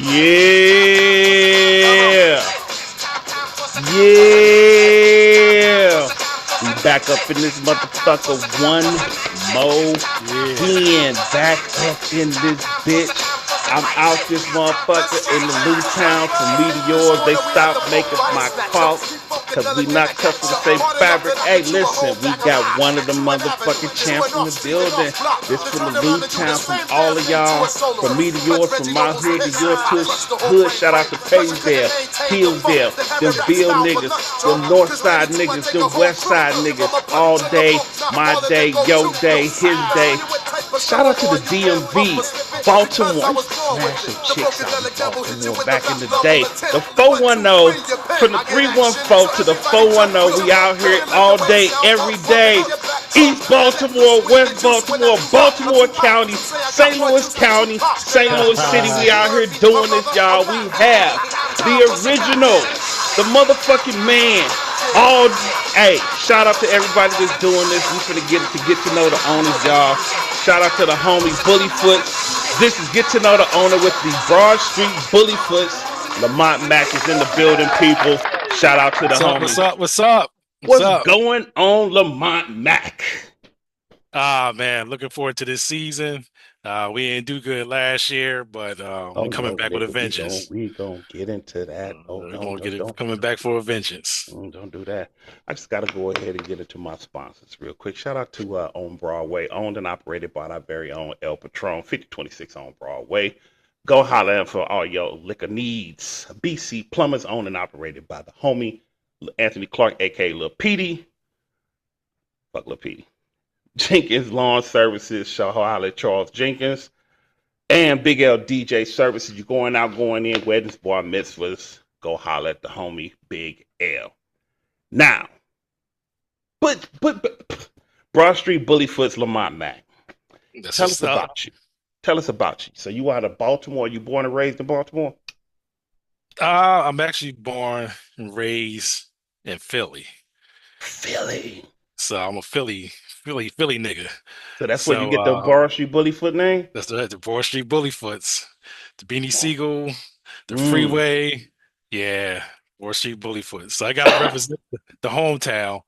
Yeah. Yeah. We back up in this motherfucker one more again. Back up in this bitch. I'm out this motherfucker in the new town from Meteors. They stopped making my cloth because we not custom the same fabric. Hey, listen, we got one of the motherfucking champs in the building. This from the new town, from all of y'all, from Meteors, from my hood to your hood. Shout out to Paysdale, Hillsdale, them Bill niggas, them North Side niggas, them West Side niggas, all day, my day, your day, his day. Shout out to the DMV, Baltimore. I used to smash some chicks out in Baltimore back in the day. The 410, from the 314 to the 410, we out here all day, every day. East Baltimore, West Baltimore, Baltimore County, St. Louis County, St. Louis City. We out here doing this, y'all. We have the original, the motherfucking man. All, hey, shout out to everybody that's doing this. We finna get to know the owners, y'all. Shout out to the homie Bullyfoots. This is Get to Know the Owner with the Broadstreet Bullyfoots. Lamont Mack is in the building, people. Shout out to the homie. What's up? What's going on, Lamont Mack? Man, looking forward to this season. We didn't do good last year, but we're coming back with a vengeance. We gonna get into that. Coming back for a vengeance. Don't do that. I just gotta go ahead and get into my sponsors real quick. Shout out to On Broadway, owned and operated by our very own El Patron, 5026 on Broadway. Go holler in for all your liquor needs. BC Plumbers, owned and operated by the homie Anthony Clark, aka Lil Petey. Fuck Lil Petey. Jenkins Lawn Services, holler at Charles Jenkins. And Big L DJ Services. You're going out, going in, weddings, bar mitzvahs. Go holler at the homie Big L. Now, but Broadstreet Bullyfoots, Lamont Mack. Tell us about you. Tell us about you. So you out of Baltimore? You born and raised in Baltimore? I'm actually born and raised in Philly. Philly. So I'm a Philly nigga. So that's where you get the Broadstreet Bullyfoot name? That's the Broadstreet Bullyfoots. The Beanie Siegel, the Freeway. Yeah, Broadstreet Bullyfoot. So I got to represent the hometown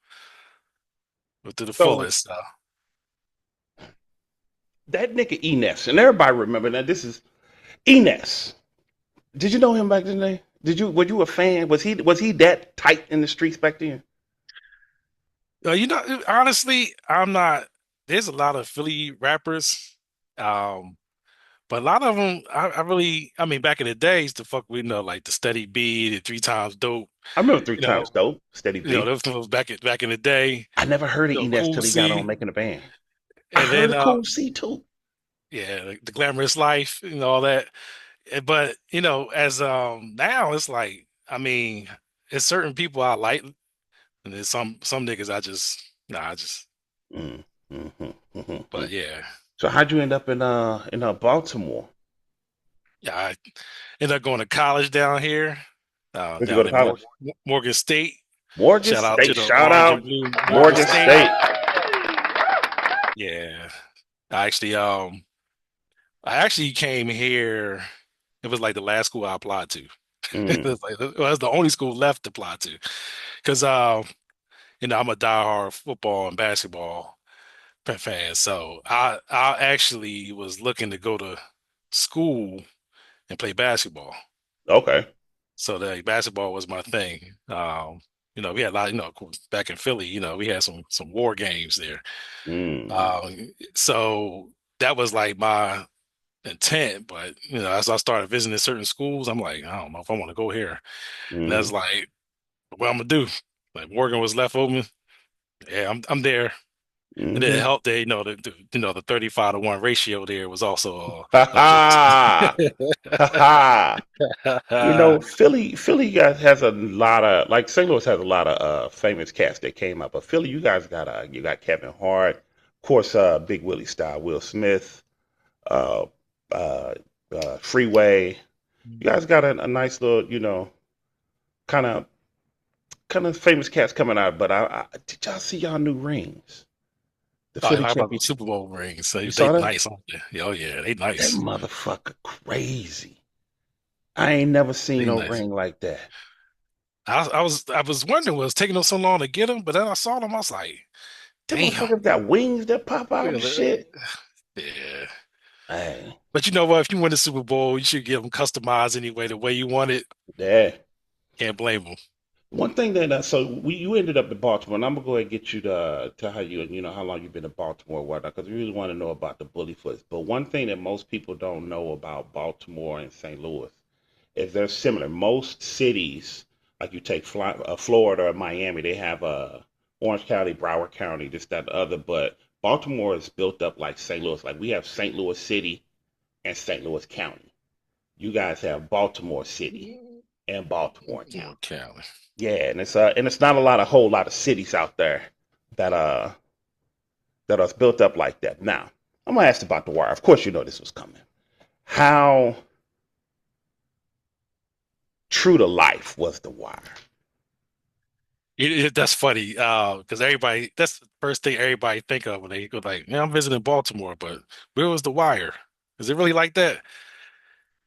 to the fullest. That nigga Enes, and everybody remember that this is Enes. Did you know him back then? Were you a fan? Was he that tight in the streets back then? Honestly, I'm not. There's a lot of Philly rappers, but a lot of them, I mean, back in the days, the fuck we know, like the Steady B, the 3 Times Dope. I remember 3 Times Dope, Steady B. Those was back in the day. I never heard of Enes till he got on making a band. And I heard of Cool C too. Yeah, the Glamorous Life and all that. But as now it's like, I mean, there's certain people I like. And there's some niggas I just. But yeah. So how'd you end up in Baltimore? Yeah, I ended up going to college down here. Where'd you go to college? Morgan State. Morgan State. Shout out Morgan State. Yeah, I actually came here. It was like the last school I applied to. It was the only school left to apply to, because I'm a diehard football and basketball fan. So I actually was looking to go to school and play basketball. Okay. So basketball was my thing. We had a lot. Back in Philly, we had some war games there. So that was like my intent, but as I started visiting certain schools, I'm like, I don't know if I want to go here. And that's like, what I'm gonna do. Like Morgan was left open. Yeah, I'm there. And it helped. The 35-to-1 ratio there was also. Philly has a lot of, like, St. Louis has a lot of famous cats that came up, but Philly, you got Kevin Hart, of course, Big Willie style, Will Smith, Freeway. You guys got a nice little, kind of famous cats coming out. But did y'all see y'all new rings? How about the Super Bowl rings? So they nice, aren't they? Oh yeah, they nice. That motherfucker crazy. I ain't never seen Pretty no nice. ring like that. I was wondering was taking them so long to get them, but then I saw them. I was like, Them damn. motherfuckers got wings that pop out Look and at that. shit. Yeah. Hey, But you know what? If you win the Super Bowl, you should get them customized anyway, the way you want it. yeah. Can't blame them. One thing that so you ended up in Baltimore, and I'm gonna go ahead and get you to how you know how long you've been in Baltimore, or whatnot, because we really want to know about the Bullyfoots. But one thing that most people don't know about Baltimore and St. Louis is they're similar. Most cities, like you take Florida or Miami, they have Orange County, Broward County, this, that, the other. But Baltimore is built up like St. Louis. Like we have St. Louis City and St. Louis County. You guys have Baltimore City and Baltimore County. Okay. Yeah, and it's not a lot, a whole lot of cities out there that that are built up like that. Now, I'm gonna ask about the wire. Of course, you know this was coming. How true to life was the wire? That's funny, because everybody, that's the first thing everybody think of when they go like, yeah, I'm visiting Baltimore, but where was the wire? Is it really like that?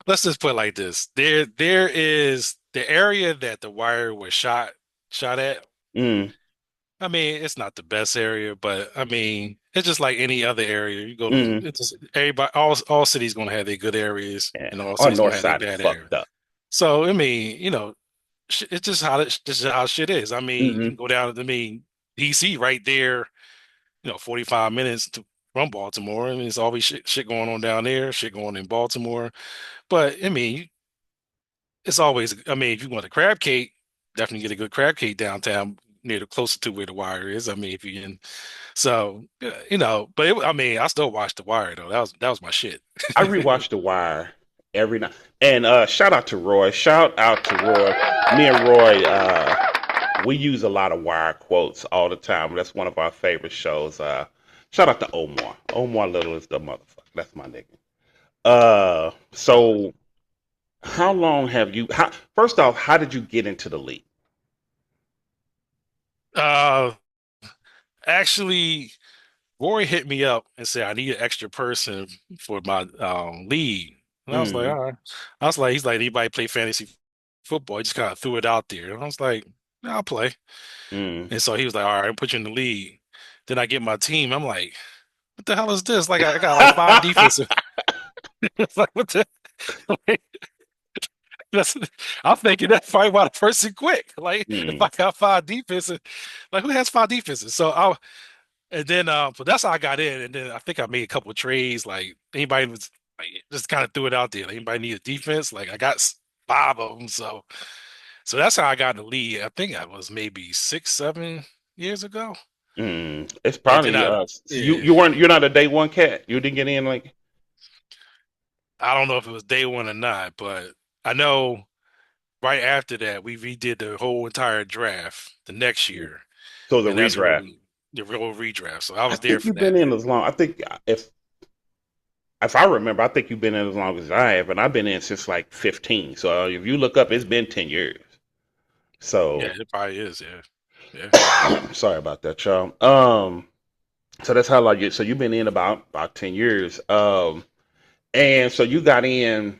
Let's just put it like this. There is the area that the wire was shot at. Mm, I mean, it's not the best area, but I mean, it's just like any other area. You go to, mm. it's just everybody, all cities gonna have their good areas, Yeah. and all Our cities north gonna have their side is bad areas. fucked up. So I mean, it's just how this is how shit is. I mean, you Mm-hmm. can go down. I mean, DC right there, 45 minutes from Baltimore, and there's always shit going on down there, shit going in Baltimore. But I mean, it's always. I mean, if you want a crab cake, definitely get a good crab cake downtown, near the closer to where the wire is. I mean, if you in, so but I mean, I still watch the wire though. That was my shit. I rewatch The Wire every night. And shout out to Roy. Shout out to Roy. Me and Roy, we use a lot of Wire quotes all the time. That's one of our favorite shows. Shout out to Omar. Omar Little is the motherfucker. That's my nigga. So how long have you? First off, how did you get into the league? Uh, Actually, Roy hit me up and said I need an extra person for my league, and I was like, Mm, all right. I was like, he's like, anybody play fantasy football? He just kind of threw it out there, and I was like, yeah, I'll play. mm. And so he was like, all right, I'll put you in the league. Then I get my team. I'm like, what the hell is this? Like I got like five defensive. It's like what the like, that's, I'm thinking that's probably why the person quit. Like if mm, I got five defenses, like who has five defenses? So I and then but that's how I got in. And then I think I made a couple of trades. Like anybody was like just kind of threw it out there. Like, anybody need a defense? Like I got five of them. So that's how I got in the league. I think that was maybe 6, 7 years ago. mm. It's And then probably so yeah, you're not a day one cat. You didn't get in like I don't know if it was day one or not, but I know right after that we redid the whole entire draft the next year, so the and that's when redraft. we the real redraft. So I I was there think for you've been that. in as long. I think if I remember, I think you've been in as long as I have, and I've been in since like 15. So if you look up, it's been 10 years. Yeah, So it probably is. Yeah, yeah. sorry about that, y'all. So that's how long you. So you've been in about 10 years. And so you got in.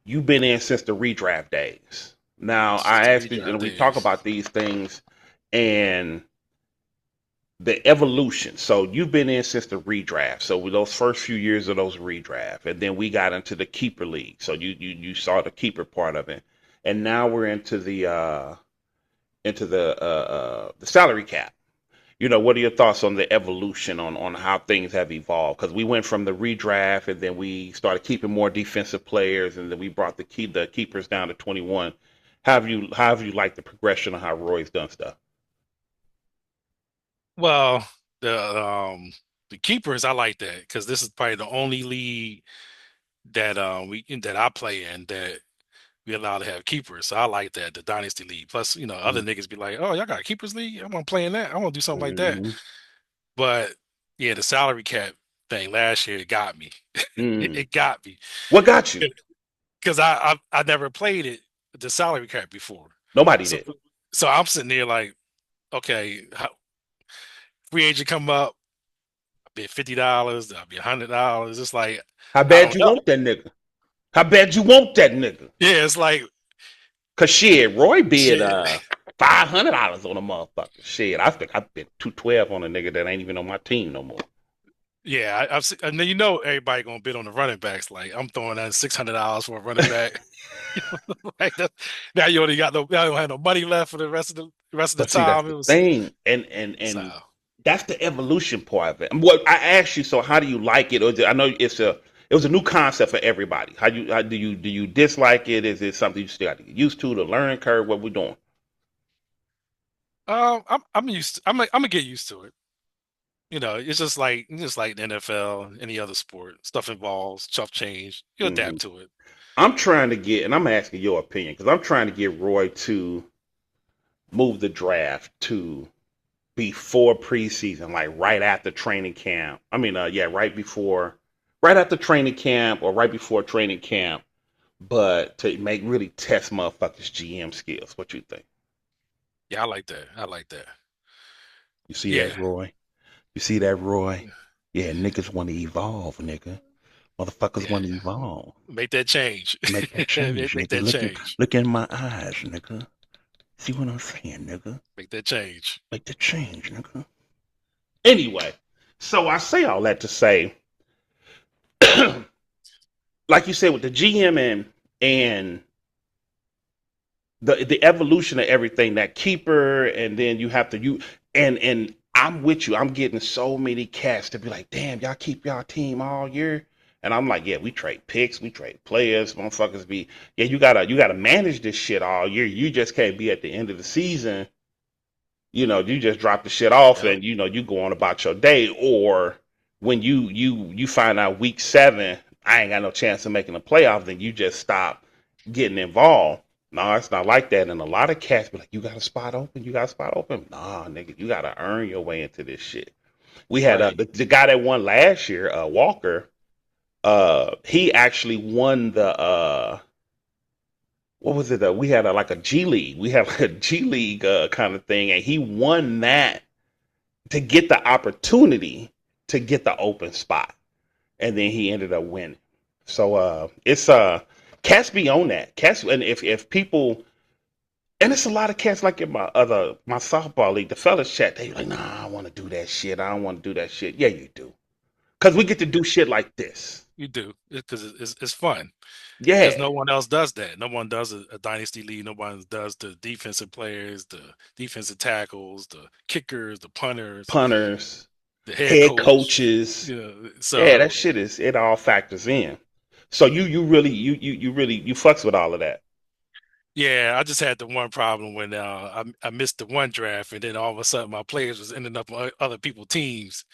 You've been in since the redraft days. Now Since I the asked you, redraft and we talk days. about these things and the evolution. So you've been in since the redraft. So with those first few years of those redraft, and then we got into the keeper league. So you saw the keeper part of it, and now we're into the salary cap. You know, what are your thoughts on the evolution on how things have evolved? Because we went from the redraft, and then we started keeping more defensive players, and then we brought the keepers down to 21. How have you liked the progression of how Roy's done stuff? Well, the keepers I like that because this is probably the only league that I play in that we allowed to have keepers. So I like that, the dynasty league. Plus, other niggas be like, "Oh, y'all got a keepers league? I want to play in that. I want to do something like that." Mm-hmm. But yeah, the salary cap thing last year it got me. It, Mm. it got me What got you? because I never played it the salary cap before. Nobody So did. so I'm sitting there like, okay, free agent come up, I'll be $50, I'll be $100. It's like How I bad don't you know. want that nigga? How bad you want that nigga? Yeah, it's like Cause shit, Roy bid shit. $500 on a motherfucker. Shit, I think I bid 212 on a nigga that ain't even on my team no more. Yeah, I've seen, and then everybody gonna bid on the running backs. Like I'm throwing in $600 for a running back. Like that, now you only got no, now you don't have no money left for the rest of the But see, that's time. the It was thing, so. and that's the evolution part of it. What I asked you, so how do you like it? I know it was a new concept for everybody. How do you dislike it? Is it something you still got to get used to? The learning curve? What we doing? I'm used. I'm gonna get used to it. It's just like the NFL, any other sport. Stuff involves tough change. You Hmm. adapt to it. I'm trying to get, and I'm asking your opinion because I'm trying to get Roy to move the draft to before preseason, like right after training camp. I mean, yeah, right after training camp or right before training camp, but to make really test motherfuckers GM skills. What you think? Yeah, I like that. I like that. You see that, Yeah. Roy? You see that, Roy? Yeah, niggas want to evolve, nigga. Motherfuckers Yeah. want to evolve. Make that change. Make that change, Make nigga. that change. Look in my eyes, nigga. See what I'm saying, nigga? Make that change. Make the change, nigga. Anyway, so I say all that to say, like you said, with the GM and the evolution of everything, that keeper, and then you have to and I'm with you. I'm getting so many cats to be like, damn, y'all keep y'all team all year. And I'm like, yeah, we trade picks, we trade players, motherfuckers be yeah, you gotta manage this shit all year. You just can't be at the end of the season, you just drop the shit off Yep. and you go on about your day. Or when you find out week 7, I ain't got no chance of making the playoffs, then you just stop getting involved. No, it's not like that. And a lot of cats be like, you got a spot open? You got a spot open? Nah, nigga, you gotta earn your way into this shit. We had Right. the guy that won last year, Walker. He actually won the what was it? We had like a G League. We had like a G League kind of thing, and he won that to get the opportunity to get the open spot, and then he ended up winning. So it's cats be on that cats, and if people, and it's a lot of cats like in my softball league, the fellas chat, they like, nah, I want to do that shit. I don't want to do that shit. Yeah, you do, because we get to do shit like this. You do because it's fun. Because Yeah, no one else does that. No one does a dynasty league. No one does the defensive players, the defensive tackles, the kickers, the punters, punters, the head head coach. coaches. Yeah, that So shit it all factors in. So you really you really you fucks with all of that. yeah, I just had the one problem when I missed the one draft, and then all of a sudden my players was ending up on other people's teams.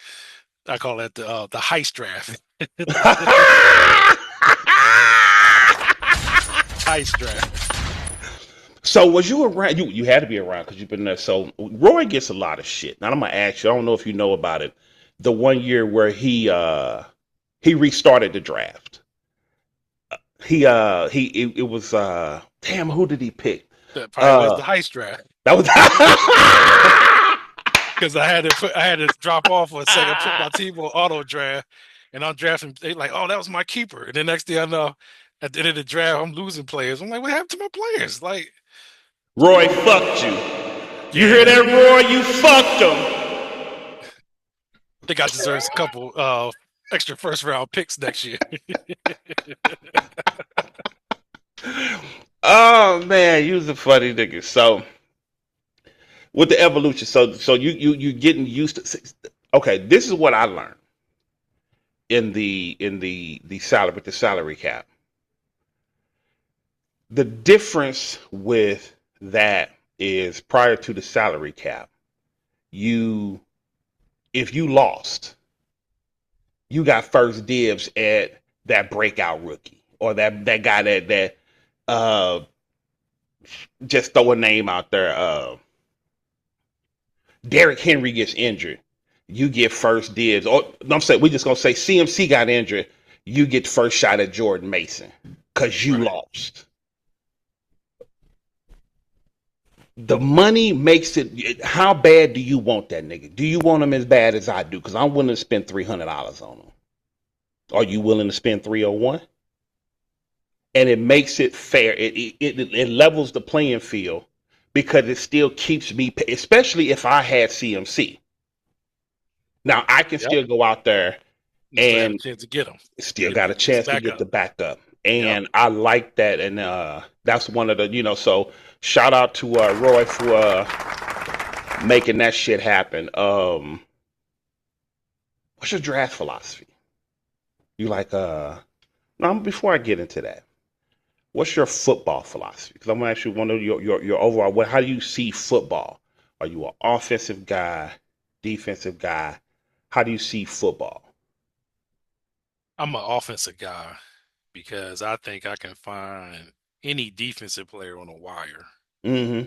I call that the heist draft. Heist draft. So was you around? You had to be around because you've been there. So Roy gets a lot of shit. Now I'm gonna ask you. I don't know if you know about it. The one year where he restarted the draft. It was damn, who did he pick? That probably was Uh the heist draft that was because I had to drop off for a second, put my team on auto draft, and I'm drafting. They like, oh, that was my keeper. And the next thing I know, at the end of the draft, I'm losing players. I'm like, what happened to my players? Like, Roy fucked you. You hear yeah, that, Roy? You fucked him. I think I deserve a couple extra first round picks next year. Oh man, you was a funny nigga. So with the evolution, so you getting used to. Okay, this is what I learned in the salary with the salary cap. The difference with that is prior to the salary cap, you if you lost, you got first dibs at that breakout rookie or that guy that uh just throw a name out there. Derrick Henry gets injured, you get first dibs. Or I'm saying we just gonna say CMC got injured, you get first shot at Jordan Mason because you Right. lost. The money makes it. How bad do you want that nigga? Do you want him as bad as I do? Because I'm willing to spend $300 on him. Are you willing to spend 301? and it makes it fair. It levels the playing field because it still keeps me, especially if I had CMC. Now I can Yep. still go out there You still have a and chance to get him. still Get got a his chance to get backup. the backup. Yep. And I like that. And that's one of the, so shout out to Roy for making that shit happen. What's your draft philosophy? You like, no, before I get into that, what's your football philosophy? Because I'm gonna ask you one of your overall. How do you see football? Are you an offensive guy, defensive guy? How do you see football? I'm an offensive guy because I think I can find any defensive player on a wire Mm-hmm.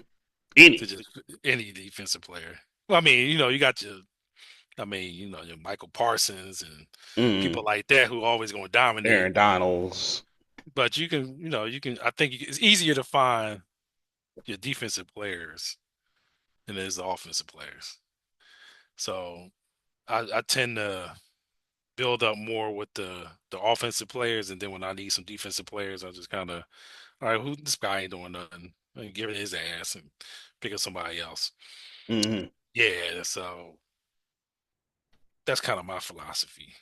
to Any. just any defensive player. Well, I mean, you got your, I mean, your Michael Parsons and Mm-hmm. people like that who are always going to dominate. Aaron Donalds. But I think it's easier to find your defensive players than it is the offensive players. So I tend to build up more with the offensive players, and then when I need some defensive players, I just kind of, all right, who this guy ain't doing nothing, and give it his ass and pick up somebody else. Mm-hmm. Yeah, so that's kind of my philosophy.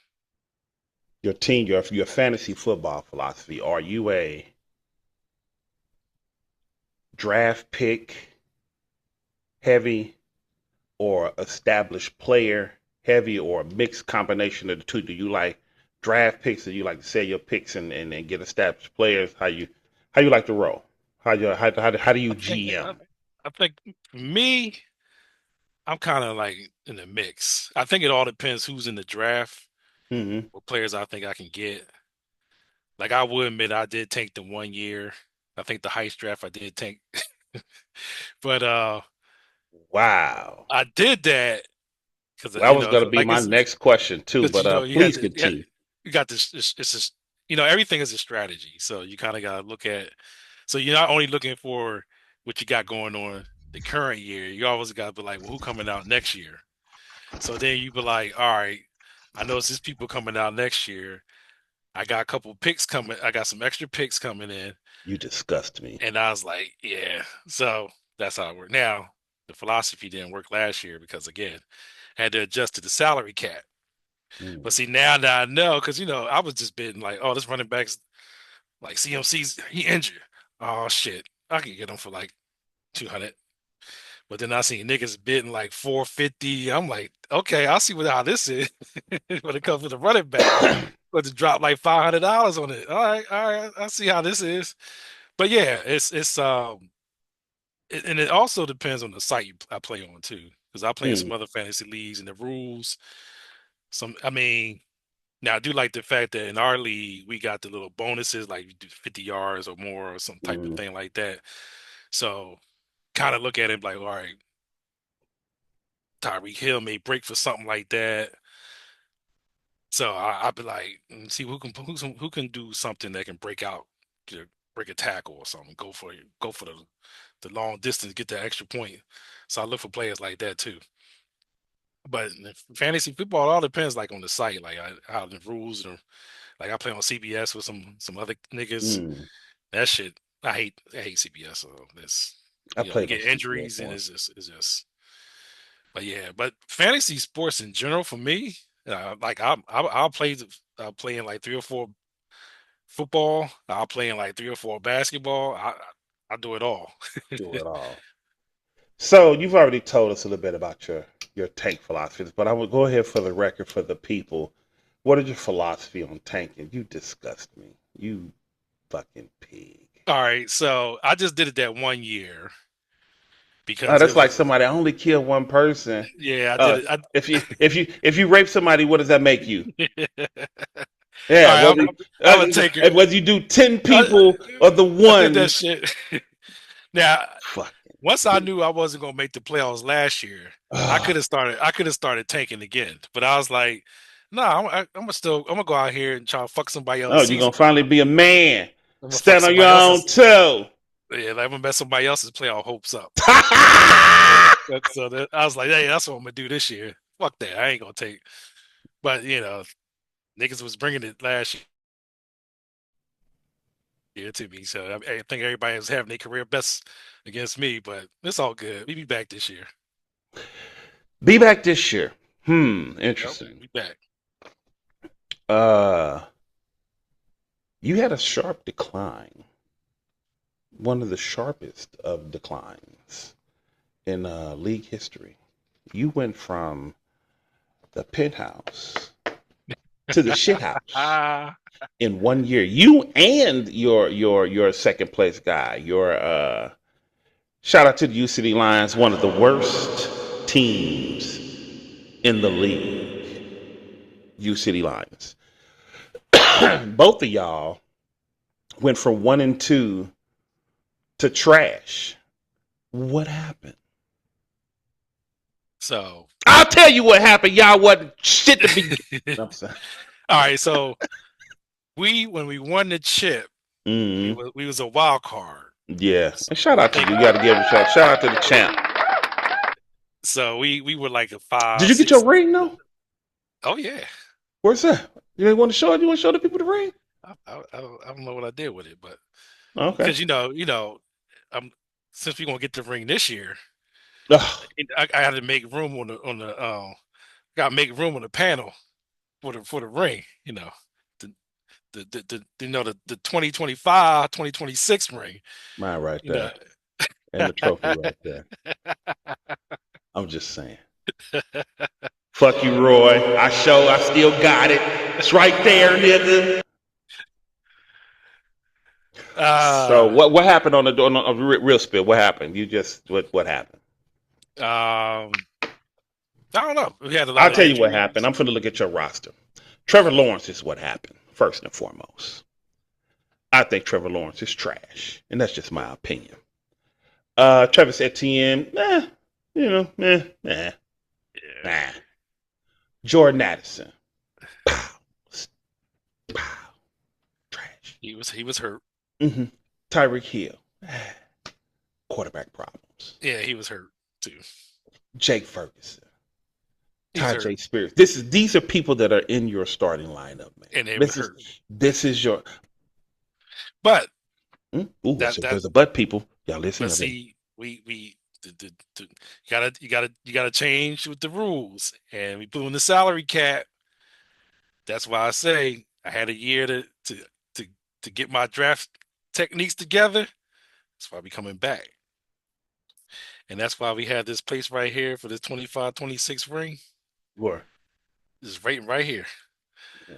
Your team, your fantasy football philosophy. Are you a draft pick heavy or established player heavy or a mixed combination of the two? Do you like draft picks or you like to sell your picks and get established players? How you like to roll? How do you I think GM? I think for me, I'm kind of like in the mix. I think it all depends who's in the draft, Mm-hmm. what players I think I can get. Like I will admit, I did tank the 1 year. I think the heist draft I did tank, but Wow. I did that because Well, that was going to be like my it's next question too, because but you had please to continue. you got this. It's just everything is a strategy. So you kind of got to look at. So you're not only looking for what you got going on the current year. You always got to be like, well, who coming out next year? So then you be like, all right, I know there's people coming out next year. I got a couple picks coming. I got some extra picks coming in, You disgust me. and I was like, yeah. So that's how it worked. Now the philosophy didn't work last year because again, I had to adjust to the salary cap. But Mm. see now I know because I was just bidding like, oh, this running back's like CMC's he injured. Oh shit, I can get him for like 200. But then I seen niggas bidding like 450. I'm like, okay, I see how this is when it comes to the running back. But to drop like $500 on it. All right, I see how this is. But yeah, and it also depends on the site I play on too, because I play in some Mm. other fantasy leagues and the rules. I mean, now I do like the fact that in our league we got the little bonuses like you do 50 yards or more or some type of Mm. thing like that. So kind of look at it like, all right, Tyreek Hill may break for something like that. So I'd be like, see who can do something that can break out, break a tackle or something. Go for the long distance, get that extra point. So I look for players like that too. But in fantasy football, it all depends like on the site, like how the rules are. Like I play on CBS with some other niggas. Mm. That shit, I hate CBS. So that's I you played on get CBS injuries and once. it's just. But yeah, but fantasy sports in general for me, like I'll play in like 3 or 4 football. I'll play in like 3 or 4 basketball. I do it all. Do it all. So you've already told us a little bit about your tank philosophies, but I will go ahead for the record for the people. What is your philosophy on tanking? You disgust me. You fucking pig. All right, so I just did it that 1 year Oh, because that's it like was somebody I only killed one person. yeah I did it. If you rape somebody, what does that make you? All Yeah, right, I'm gonna take it. whether you do 10 I, people or the I did that one, shit. Now, fucking once I pig. knew I wasn't gonna make the playoffs last year, I could Ah, have started. I could have started tanking again, but I was like, "No, I'm gonna go out here and try to fuck somebody oh, else's you're gonna season finally up. be a man. I'm gonna fuck Stand on your somebody own else's toe. yeah, like I'm gonna mess somebody else's playoff hopes up." I was like, "Hey, that's what I'm gonna do this year. Fuck that. I ain't gonna take." But niggas was bringing it last year. Yeah, to me. So I think everybody is having their career best against me, but it's all good. We be back this year. Be back this year. Yep, we Interesting. be back. Uh, you had a sharp decline, one of the sharpest of declines in league history. You went from the penthouse to the shithouse Ah, in 1 year. You and your second place guy. Your shout out to the U City Lions, one of the worst teams in the league. U City Lions. Both of y'all went from 1 and 2 to trash. What happened? so I'll tell you what happened. Y'all wasn't shit to be. I'm sorry. all right, so when we won the chip, Mm, we was a wild card. yeah. So And shout I out to think you. You got to give a shout. Shout out to the champ. so we were like a Did five, you get six. your ring though? Oh yeah. Where's that? You want to show it? You want to show the people the ring? I don't know what I did with it, but Okay. because um, since we gonna get the ring this year, Ugh, I had to make room on the got to make room on the panel for the ring. The the 2025 2026 ring. mine right You know. there. And the trophy right there. I'm just saying. Fuck you, Roy. I still got it. It's right there, nigga. So uh what happened on the real spit? What happened? You just what happened? um I don't know. We had a lot I'll of tell you what happened. injuries. I'm finna look at your roster. Trevor Lawrence is what happened, first and foremost. I think Trevor Lawrence is trash. And that's just my opinion. Travis Etienne, Yeah. nah. Jordan Addison, pow, pow, trash. He was hurt. Mm-hmm. Tyreek Hill, quarterback problems. Yeah, he was hurt too. Jake Ferguson, He's Ty hurt. J. Spears. These are people that are in your starting lineup, man. And they were This is hurt. this is your But ooh, that that there's a but people. Y'all listen but to me. see, we you gotta change with the rules. And we put in the salary cap. That's why I say I had a year to to get my draft techniques together. That's why we coming back. And that's why we had this place right here for this 25-26 ring. Where? It's right here.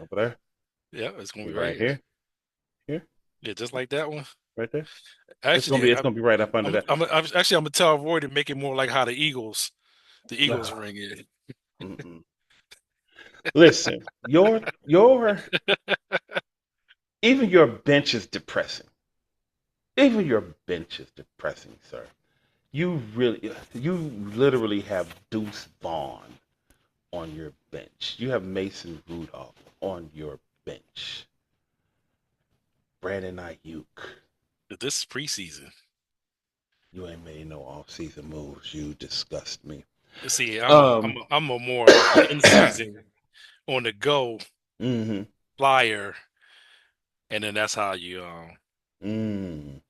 Over there? Yeah, it's gonna be right Right here. here? Here? Yeah, just like that one. Right there? Actually, It's gonna be right up under that. I'm gonna tell Roy to make it more like how the Eagles Ugh. ring is. Mm-mm. Listen, your even your bench is depressing. Even your bench is depressing, sir. You literally have Deuce Vaughn on your bench. You have Mason Rudolph on your bench. Brandon Ayuk. This is preseason. You ain't made no off-season moves. You disgust me. See, Um. I'm a more in season on the go hmm flyer, and then that's how you Mm.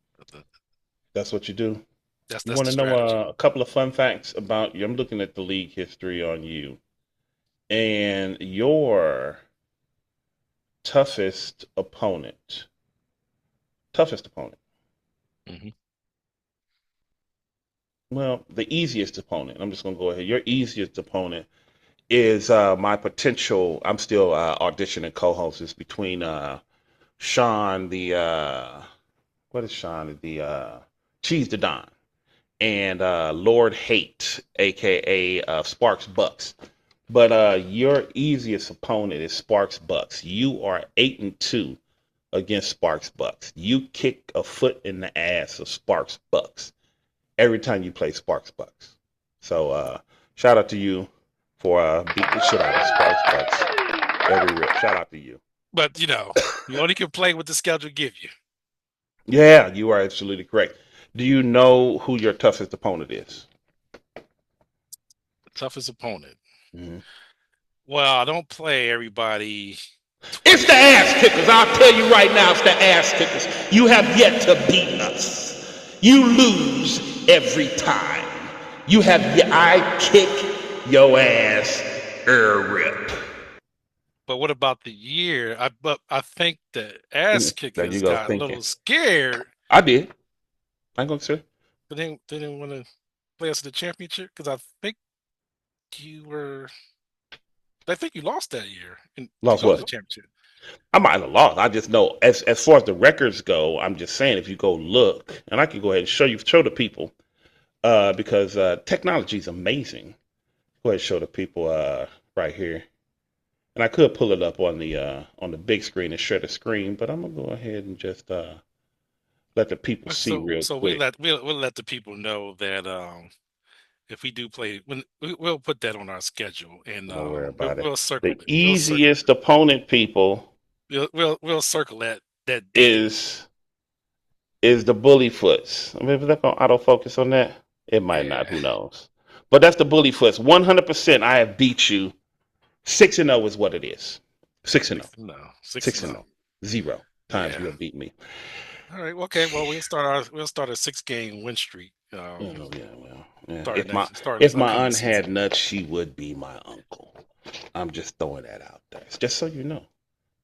That's what you do. You that's want the to know strategy. a couple of fun facts about you? I'm looking at the league history on you, and your toughest opponent, toughest opponent. Hmm. Well, the easiest opponent. I'm just gonna go ahead. Your easiest opponent is my potential. I'm still auditioning co-host. Is between Sean the what is Sean the Cheese the Don and Lord Hate, aka Sparks Bucks. But your easiest opponent is Sparks Bucks. You are 8-2 against Sparks Bucks. You kick a foot in the ass of Sparks Bucks every time you play Sparks Bucks. So shout out to you for beating the shit out of Sparks Bucks every rip. Shout out to you. But you only can play what the schedule give you. Yeah, you are absolutely correct. Do you know who your toughest opponent is? Toughest opponent. Mm-hmm. Well, I don't play everybody It's the ass kickers. I'll tell you right now, it's the ass kickers. You have yet to beat us. You lose every time. You have yet. I kick your ass, rip. But what about the year? But I think the ass There you kickers go, got a thinking. little scared. I did. I'm gonna say. But they didn't want to play us in the championship because I think you were. I think you lost that year to Lost go to the what? championship. I might have lost. I just know as far as the records go, I'm just saying if you go look, and I can go ahead and show the people, because technology is amazing. Go ahead and show the people right here. And I could pull it up on the big screen and share the screen, but I'm gonna go ahead and just let the people see real So quick. we'll let the people know that if we do play, when we'll put that on our schedule, and Don't worry about it. we'll circle The it. easiest opponent, people, We'll circle that date. is the Bullyfoots. I mean, is that gonna autofocus on that? It might not. Yeah. Who knows? But that's the Bullyfoots. 100%. I have beat you. 6-0 is what it is. 6-0. No, 6-0. 0 times you Yeah. have beat me. All right. Okay. Well, we'll start a 6-game win streak. Oh yeah, well, yeah. Start If this my upcoming aunt had season. nuts, she would be my uncle. I'm just throwing that out there, just so you know.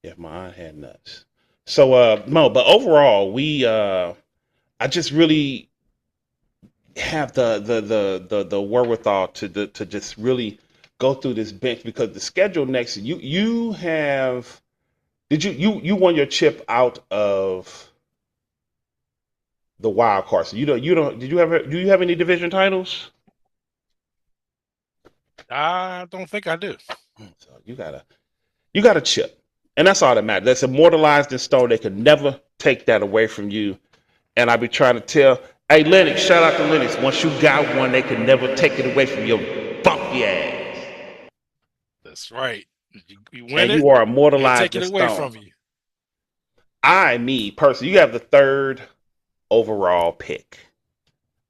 If my aunt had nuts. So no, but overall, I just really have the wherewithal to just really go through this bench because the schedule next you have did you won your chip out of the wild card. So you don't do you have any division titles? I don't think I do. So you got a chip. And that's all that matters. That's immortalized in stone. They could never take that away from you. And I be trying to tell, hey Lennox, shout out to Lennox. Once you got one, they can never take it away from your bumpy ass. That's right. You win And it, you are can't immortalized take in it away stone. from you. Me personally, you have the third overall pick.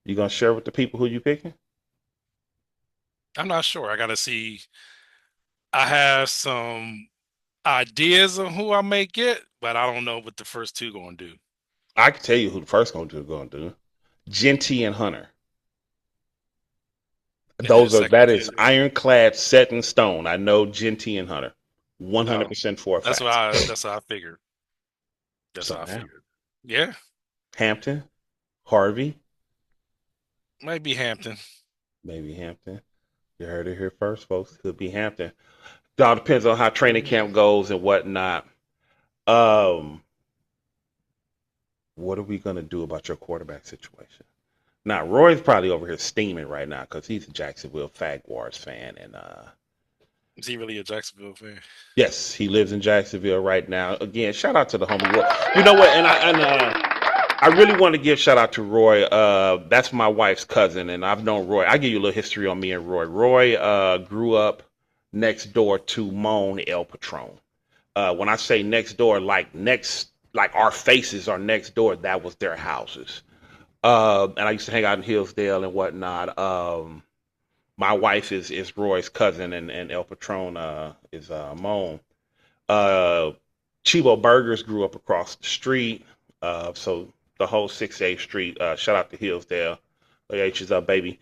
You gonna share with the people who you picking? I'm not sure. I gotta see. I have some ideas of who I may get, but I don't know what the first two gonna do. I can tell you who the first gonna do. Genty and Hunter. And then the second That two. is ironclad set in stone. I know Genty and Hunter. Oh, 100% for a fact. that's how I figured. That's So how I now figured. Yeah, Hampton, Harvey, might be Hampton. maybe Hampton. You heard it here first, folks. Could be Hampton. It all depends on how training camp goes and whatnot. Um, what are we gonna do about your quarterback situation? Now, Roy's probably over here steaming right now because he's a Jacksonville Jaguars fan, and Is he really a Jacksonville fan? yes, he lives in Jacksonville right now. Again, shout out to the homie Roy. You know what? I really want to give shout out to Roy. That's my wife's cousin, and I've known Roy. I give you a little history on me and Roy. Roy grew up next door to Moan El Patron. When I say next door, like our faces are next door. That was their houses. And I used to hang out in Hillsdale and whatnot. My wife is Roy's cousin, and El Patron is Moan. Chibo Burgers grew up across the street. So the whole 6A Street. Shout out to Hillsdale. H is up, baby.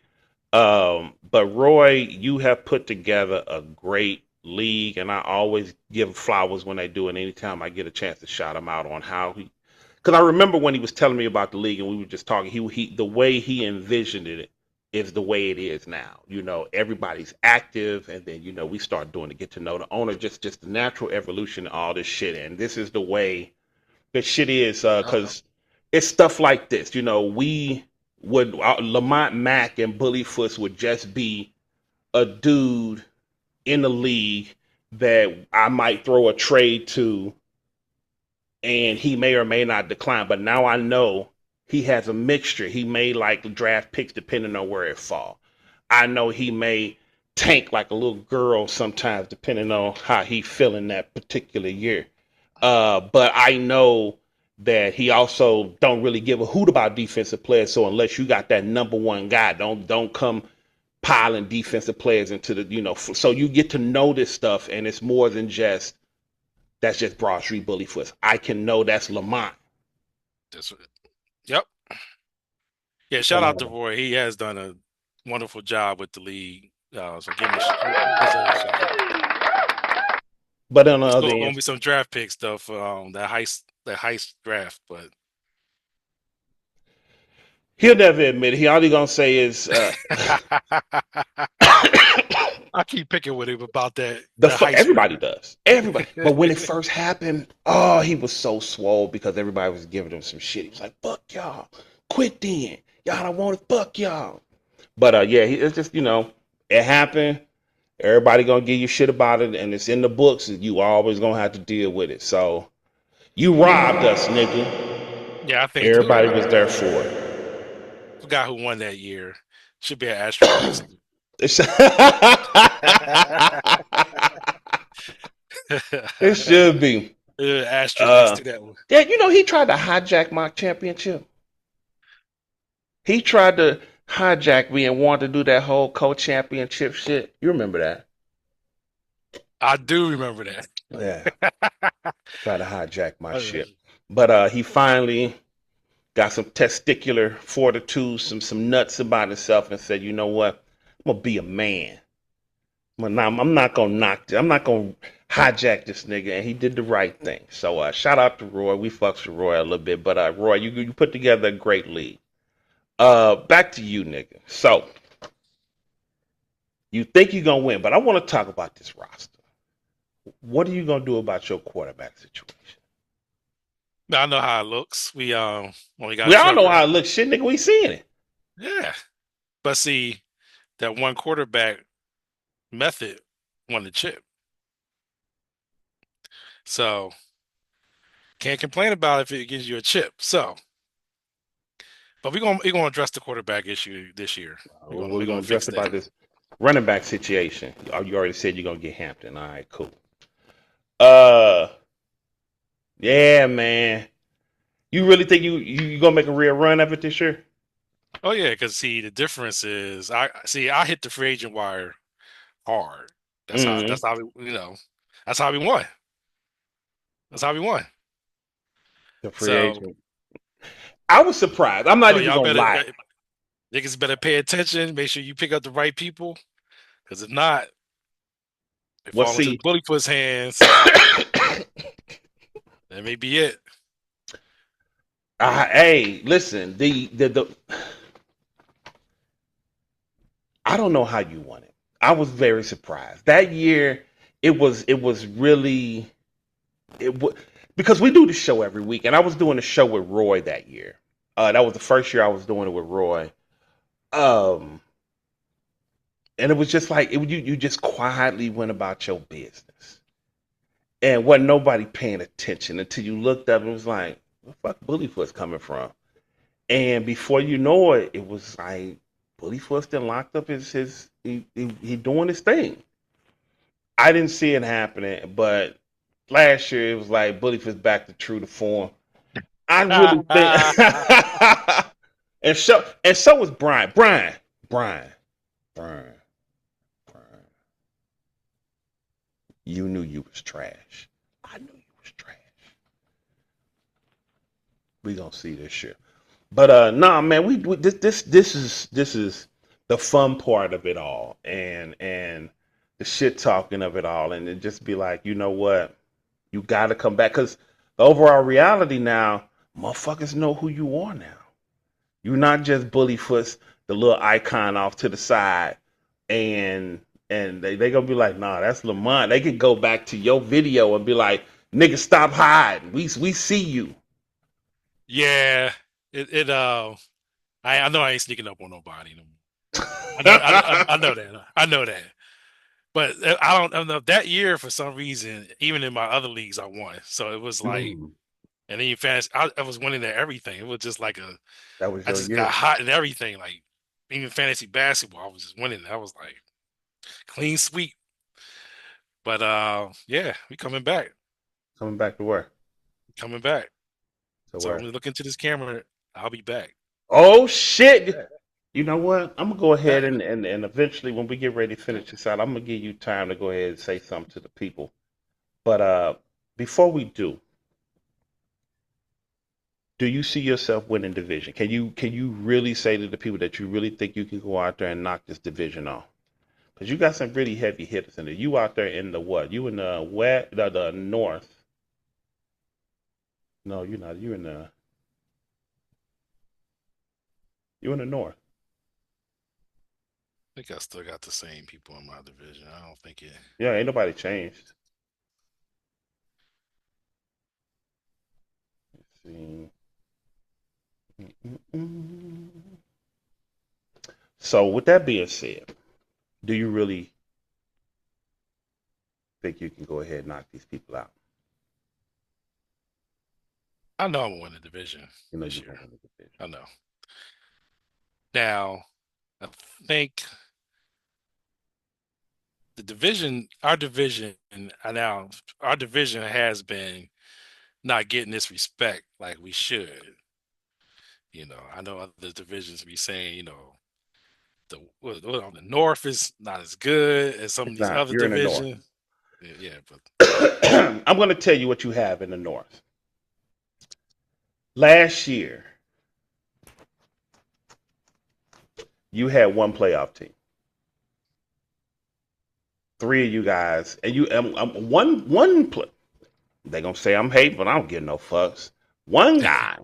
But Roy, you have put together a great league, and I always give flowers when they do it. Anytime I get a chance to shout him out on how he, because I remember when he was telling me about the league, and we were just talking. He the way he envisioned it is the way it is now. Everybody's active, and then we start doing to get to know the owner. Just the natural evolution of all this shit, and this is the way that shit is. Because it's stuff like this. We would Lamont Mack and Bullyfoots would just be a dude in the league that I might throw a trade to, and he may or may not decline. But now I know he has a mixture. He may like draft picks depending on where it fall. I know he may tank like a little girl sometimes depending on how he feeling that particular year. But I know that he also don't really give a hoot about defensive players. So unless you got that number one guy, don't come piling defensive players into the. So you get to know this stuff, and it's more than just That's just Broadstreet Bullyfoots. I can know that's Lamont. That's what, yep. Yeah, shout out to Roy. He has done a wonderful job with the league. So give him he deserves a shout out. But on the There's other still gonna end, be some draft pick stuff for that heist draft, but he'll never admit it. He all he gonna say is I keep picking with him about the heist everybody draft. does. Everybody. But when it first happened, oh, he was so swole because everybody was giving him some shit. He was like, fuck y'all. Quit then. Y'all don't want to fuck y'all. But yeah, it's just, it happened. Everybody gonna give you shit about it, and it's in the books, and you always gonna have to deal with it. So you robbed us, nigga. Yeah, I think Everybody was there for it. Forgot who won that year. Should be an asterisk next to It should be. asterisk next to that one. Yeah, he tried to hijack my championship. He tried to hijack me and wanted to do that whole co-championship shit. You remember that? I do remember that. Yeah. Tried to hijack my shit. But he finally got some testicular fortitude, some nuts about himself, and said, you know what? I'm gonna be a man. I'm not gonna hijack this nigga, and he did the right thing. So shout out to Roy. We fucks with Roy a little bit, but Roy, you put together a great league. Back to you, nigga. So you think you're gonna win, but I want to talk about this roster. What are you gonna do about your quarterback situation? I know how it looks. We only got We all know how it looks. Shit, nigga, we seeing it. Yeah, but see, that one quarterback method won the chip. So can't complain about it if it gives you a chip. So, but we're gonna address the quarterback issue this year. We're gonna fix address that. about this running back situation. You already said you're gonna get Hampton. All right, cool. Yeah, man. You really think you gonna make a real run of it this year? Oh yeah, because see, the difference is I hit the free agent wire hard. That's how that's how we won. That's how we won. The free So agent. I was surprised. I'm not even y'all gonna lie. niggas better pay attention. Make sure you pick up the right people, because if not, they Well, fall into see, the Bullyfoots' hands. That may be it. hey, listen, the I don't know how you won it. I was very surprised. That year it was really because we do the show every week, and I was doing the show with Roy that year. That was the first year I was doing it with Roy. And it was just like you just quietly went about your business. And wasn't nobody paying attention until you looked up and was like, where the fuck Bullyfoot's coming from? And before you know it, it was like Bullyfoot's then locked up he doing his thing. I didn't see it happening, but last year it was like Bullyfoot's back to true to form. I really think and so was Brian. Brian. You knew you was trash. I knew you was trash. We gonna see this year. But nah, man, we this is the fun part of it all, and the shit talking of it all, and it just be like, you know what, you got to come back because the overall reality now, motherfuckers know who you are now. You're not just Bullyfoots, the little icon off to the side, and they gonna be like, nah, that's Lamont. They could go back to your video and be like, nigga, stop hiding. We see you. Yeah, I know I ain't sneaking up on nobody. I know that. I know that. But I don't know that year for some reason. Even in my other leagues, I won. So it was like, and then you fantasy, I was winning at everything. It was just like that was I your just year. got hot in everything. Like even fantasy basketball, I was just winning. I was like clean sweep. But yeah, we coming back. Coming back to where? Coming back. To So where? when we look into this camera, I'll be back. Oh shit! Yeah. You know what? I'm gonna go ahead and eventually, when we get ready to finish this out, I'm gonna give you time to go ahead and say something to the people. But before we do you see yourself winning division? Can you really say to the people that you really think you can go out there and knock this division off? Because you got some really heavy hitters in there. You out there in the what? You in the west, the north? No, you're not. You in the north. I think I still got the same people in my division. I don't think it. Yeah, ain't nobody changed. Let's see. So with that being said, do you really think you can go ahead and knock these people out? I know I'm gonna win the division this year. I know. Now, I think our division has been not getting this respect like we should. I know other divisions be saying, on the North is not as good as some of these other You're in the north. divisions. Yeah, but I'm going to tell you what you have in the north. Last year, you had one playoff team. Three of you guys, and one. They're gonna say I'm hating, but I don't give no fucks. One guy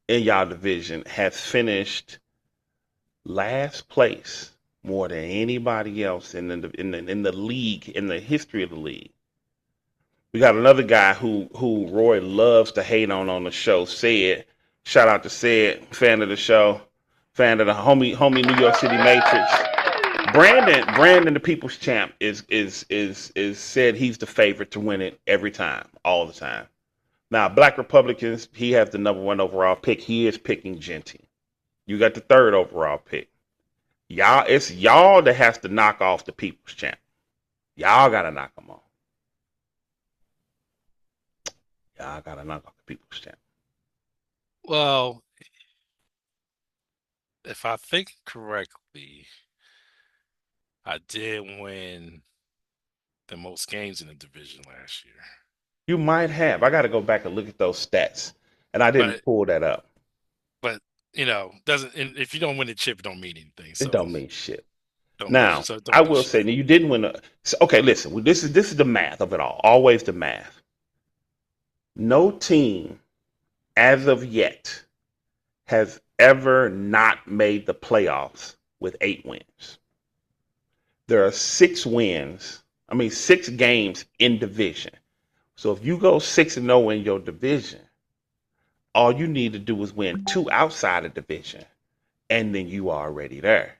in y'all division has finished last place more than anybody else in the league, in the history of the league. We got another guy who Roy loves to hate on the show. Said, shout out to Said, fan of the show, fan of the homie New York City Matrix. Brandon, the People's Champ, is said he's the favorite to win it every time, all the time. Now, Black Republicans, he has the number 1 overall pick. He is picking Genty. You got the 3rd overall pick. It's y'all that has to knock off the People's Champ. Y'all gotta knock them off. Y'all gotta knock off the People's Champ. Well, if I think correctly, I did win the most games in the division last year. You might have. I got to go back and look at those stats, and I didn't pull that up. But if you don't win the chip, it don't mean anything. So it don't mean shit. Now, I will say, you didn't win. Okay, listen. This is the math of it all. Always the math. No team, as of yet, has ever not made the playoffs with 8 wins. There are 6 games in division. So if you go 6-0 in your division, all you need to do is win 2 outside of division, and then you are already there.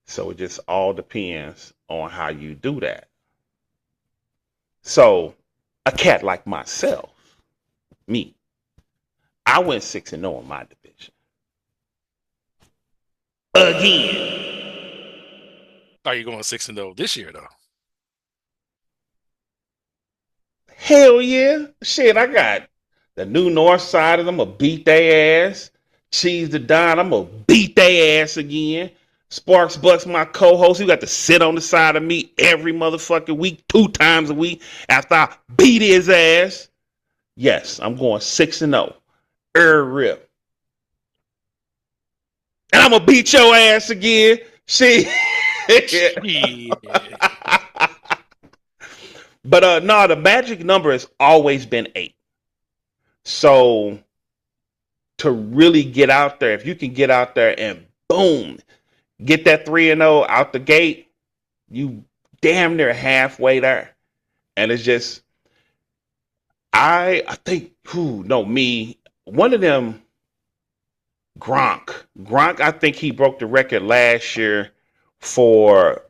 So it just all depends on how you do that. So a cat like myself, me, I went 6-0 in my division. Again. Are you going 6-0 this year though? Hell yeah. Shit, I got the new north side of them. I'm going to beat their ass. Cheese the Don, I'm going to beat their ass again. Sparks Bucks, my co-host, he got to sit on the side of me every motherfucking week, 2 times a week after I beat his ass. Yes, I'm going 6-0. Rip. And I'm going to beat your ass again. Shit. But no, the magic number has always been 8. So to really get out there, if you can get out there and boom, get that 3-0 out the gate, you damn near halfway there. And it's just, I think, one of them, Gronk, I think he broke the record last year for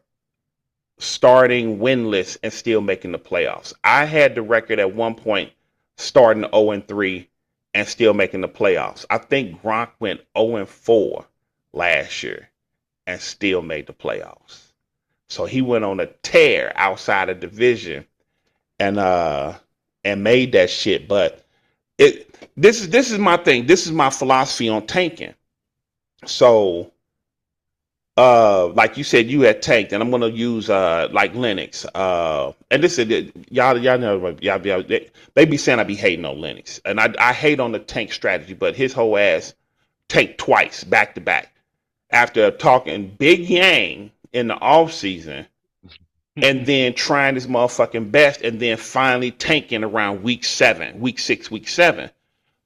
starting winless and still making the playoffs. I had the record at one point starting 0-3 and still making the playoffs. I think Gronk went 0-4 last year and still made the playoffs. So he went on a tear outside of division and made that shit. But this is my thing. This is my philosophy on tanking. So Like you said, you had tanked, and I'm gonna use like Linux. And this is y'all know they be saying I be hating on Linux, and I hate on the tank strategy, but his whole ass tanked twice back to back after talking big yang in the off season, and then trying his motherfucking best, and then finally tanking around week 7, week 6, week 7.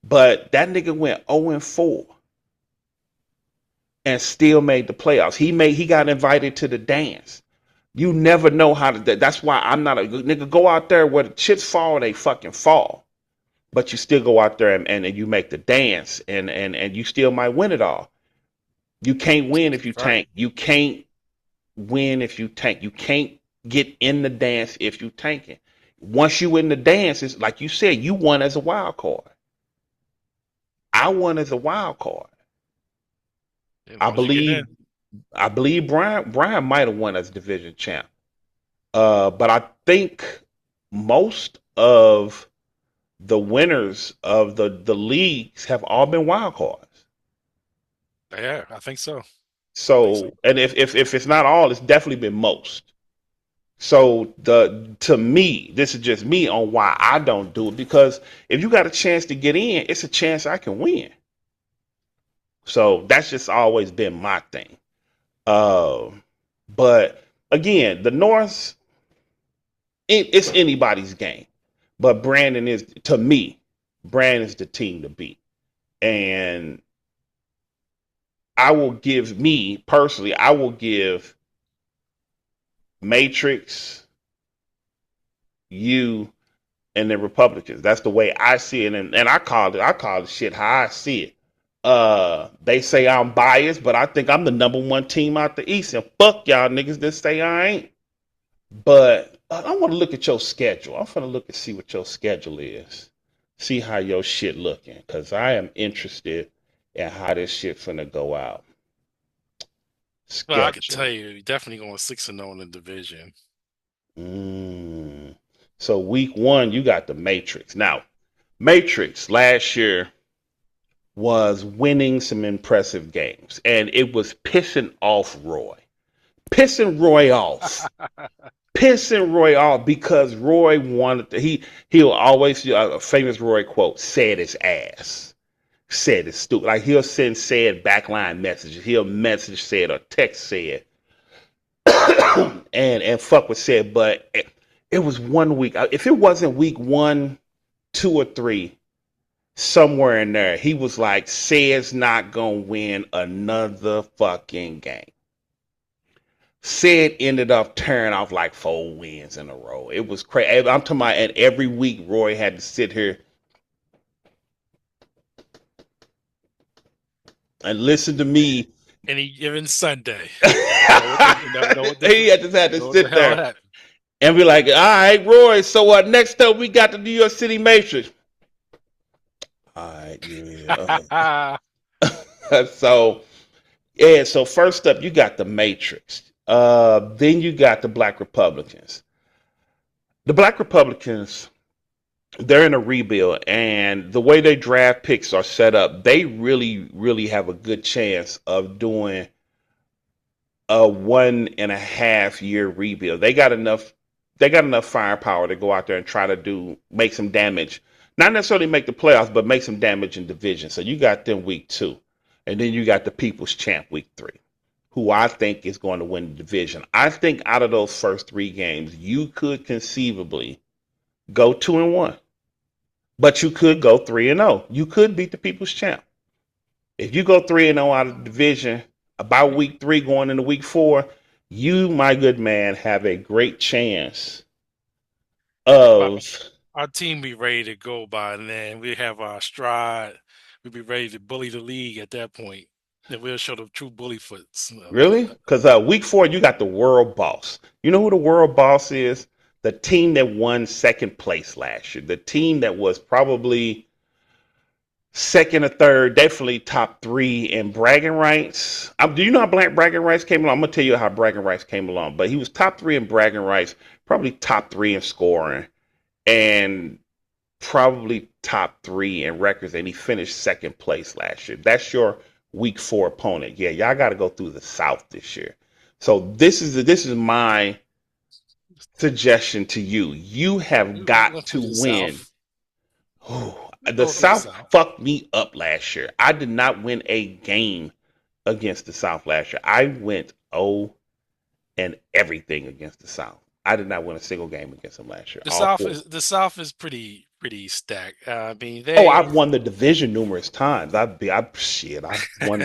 But that nigga went 0-4 and still made the playoffs. He got invited to the dance. You never know how to. That's why I'm not a nigga. Go out there where the chips fall, they fucking fall. But you still go out there and you make the dance, and you still might win it all. You can't win if you tank. You can't win if you tank. You can't get in the dance if you tanking. Once you in the dance, it's like you said, you won as a wild card. I won as a wild card. I believe Brian might have won as division champ. But I think most of the winners of the leagues have all been wild cards. Yeah, I think so. So, and if it's not all, it's definitely been most. So to me, this is just me on why I don't do it, because if you got a chance to get in, it's a chance I can win. So that's just always been my thing. But again, the North, it's anybody's game. But Brandon is, to me, Brandon is the team to beat. And I will give Matrix, you, and the Republicans. That's the way I see it. And I call it shit how I see it. They say I'm biased, but I think I'm the number one team out the East. And fuck y'all niggas that say I ain't. But I want to look at your schedule. I'm finna look and see what your schedule is. See how your shit looking. Because I am interested in how this shit finna go out. Well, I can tell you, you're definitely going 6-0 in the division. So week 1, you got the Matrix. Now, Matrix last year was winning some impressive games, and it was pissing off Roy. Pissing Roy off. Pissing Roy off because Roy wanted to, he'll always, a famous Roy quote, said his ass. Said it's stupid. Like he'll send said backline messages. He'll message said or text said. and fuck with said, but it was 1 week. If it wasn't week 1, 2, or 3, somewhere in there, he was like, said's not gonna win another fucking game. Said ended up tearing off like 4 wins in a row. It was crazy. I'm talking about, and every week Roy had to sit here and listen to me. Any given Sunday. He just had to sit there and be like, all right, Roy, so next up we got the New York City Matrix. All right, yeah. So first up, you got the Matrix. Then you got the Black Republicans. The Black Republicans, they're in a rebuild, and the way they draft picks are set up, they really, really have a good chance of doing a 1.5 year rebuild. They got enough firepower to go out there and try to make some damage. Not necessarily make the playoffs, but make some damage in division. So you got them week 2. And then you got the People's Champ week 3, who I think is going to win the division. I think out of those first 3 games, you could conceivably go 2-1. But you could go 3-0. You could beat the People's Champ. If you go 3-0 out of the division, about week 3 going into week 4, you, my good man, have a great chance of... Our team be ready to go by then. We have our stride. We'd be ready to bully the league at that point. And we'll show the true Bullyfoots. Really? Because week 4, you got the world boss. You know who the world boss is? The team that won 2nd place last year. The team that was probably 2nd or 3rd, definitely top 3 in bragging rights. Do you know how bragging rights came along? I'm going to tell you how bragging rights came along. But he was top 3 in bragging rights, probably top 3 in scoring, and probably top 3 in records. And he finished 2nd place last year. That's your week 4 opponent. Yeah, y'all got to go through the South this year. So this is my suggestion to you. You have We're gonna got play to the win. South. The Go through the South South. fucked me up last year. I did not win a game against the South last year. I went 0 and everything against the South. I did not win a single game against them last year. All four. The South is pretty stacked. I mean, Oh, they I've won the division numerous times. I won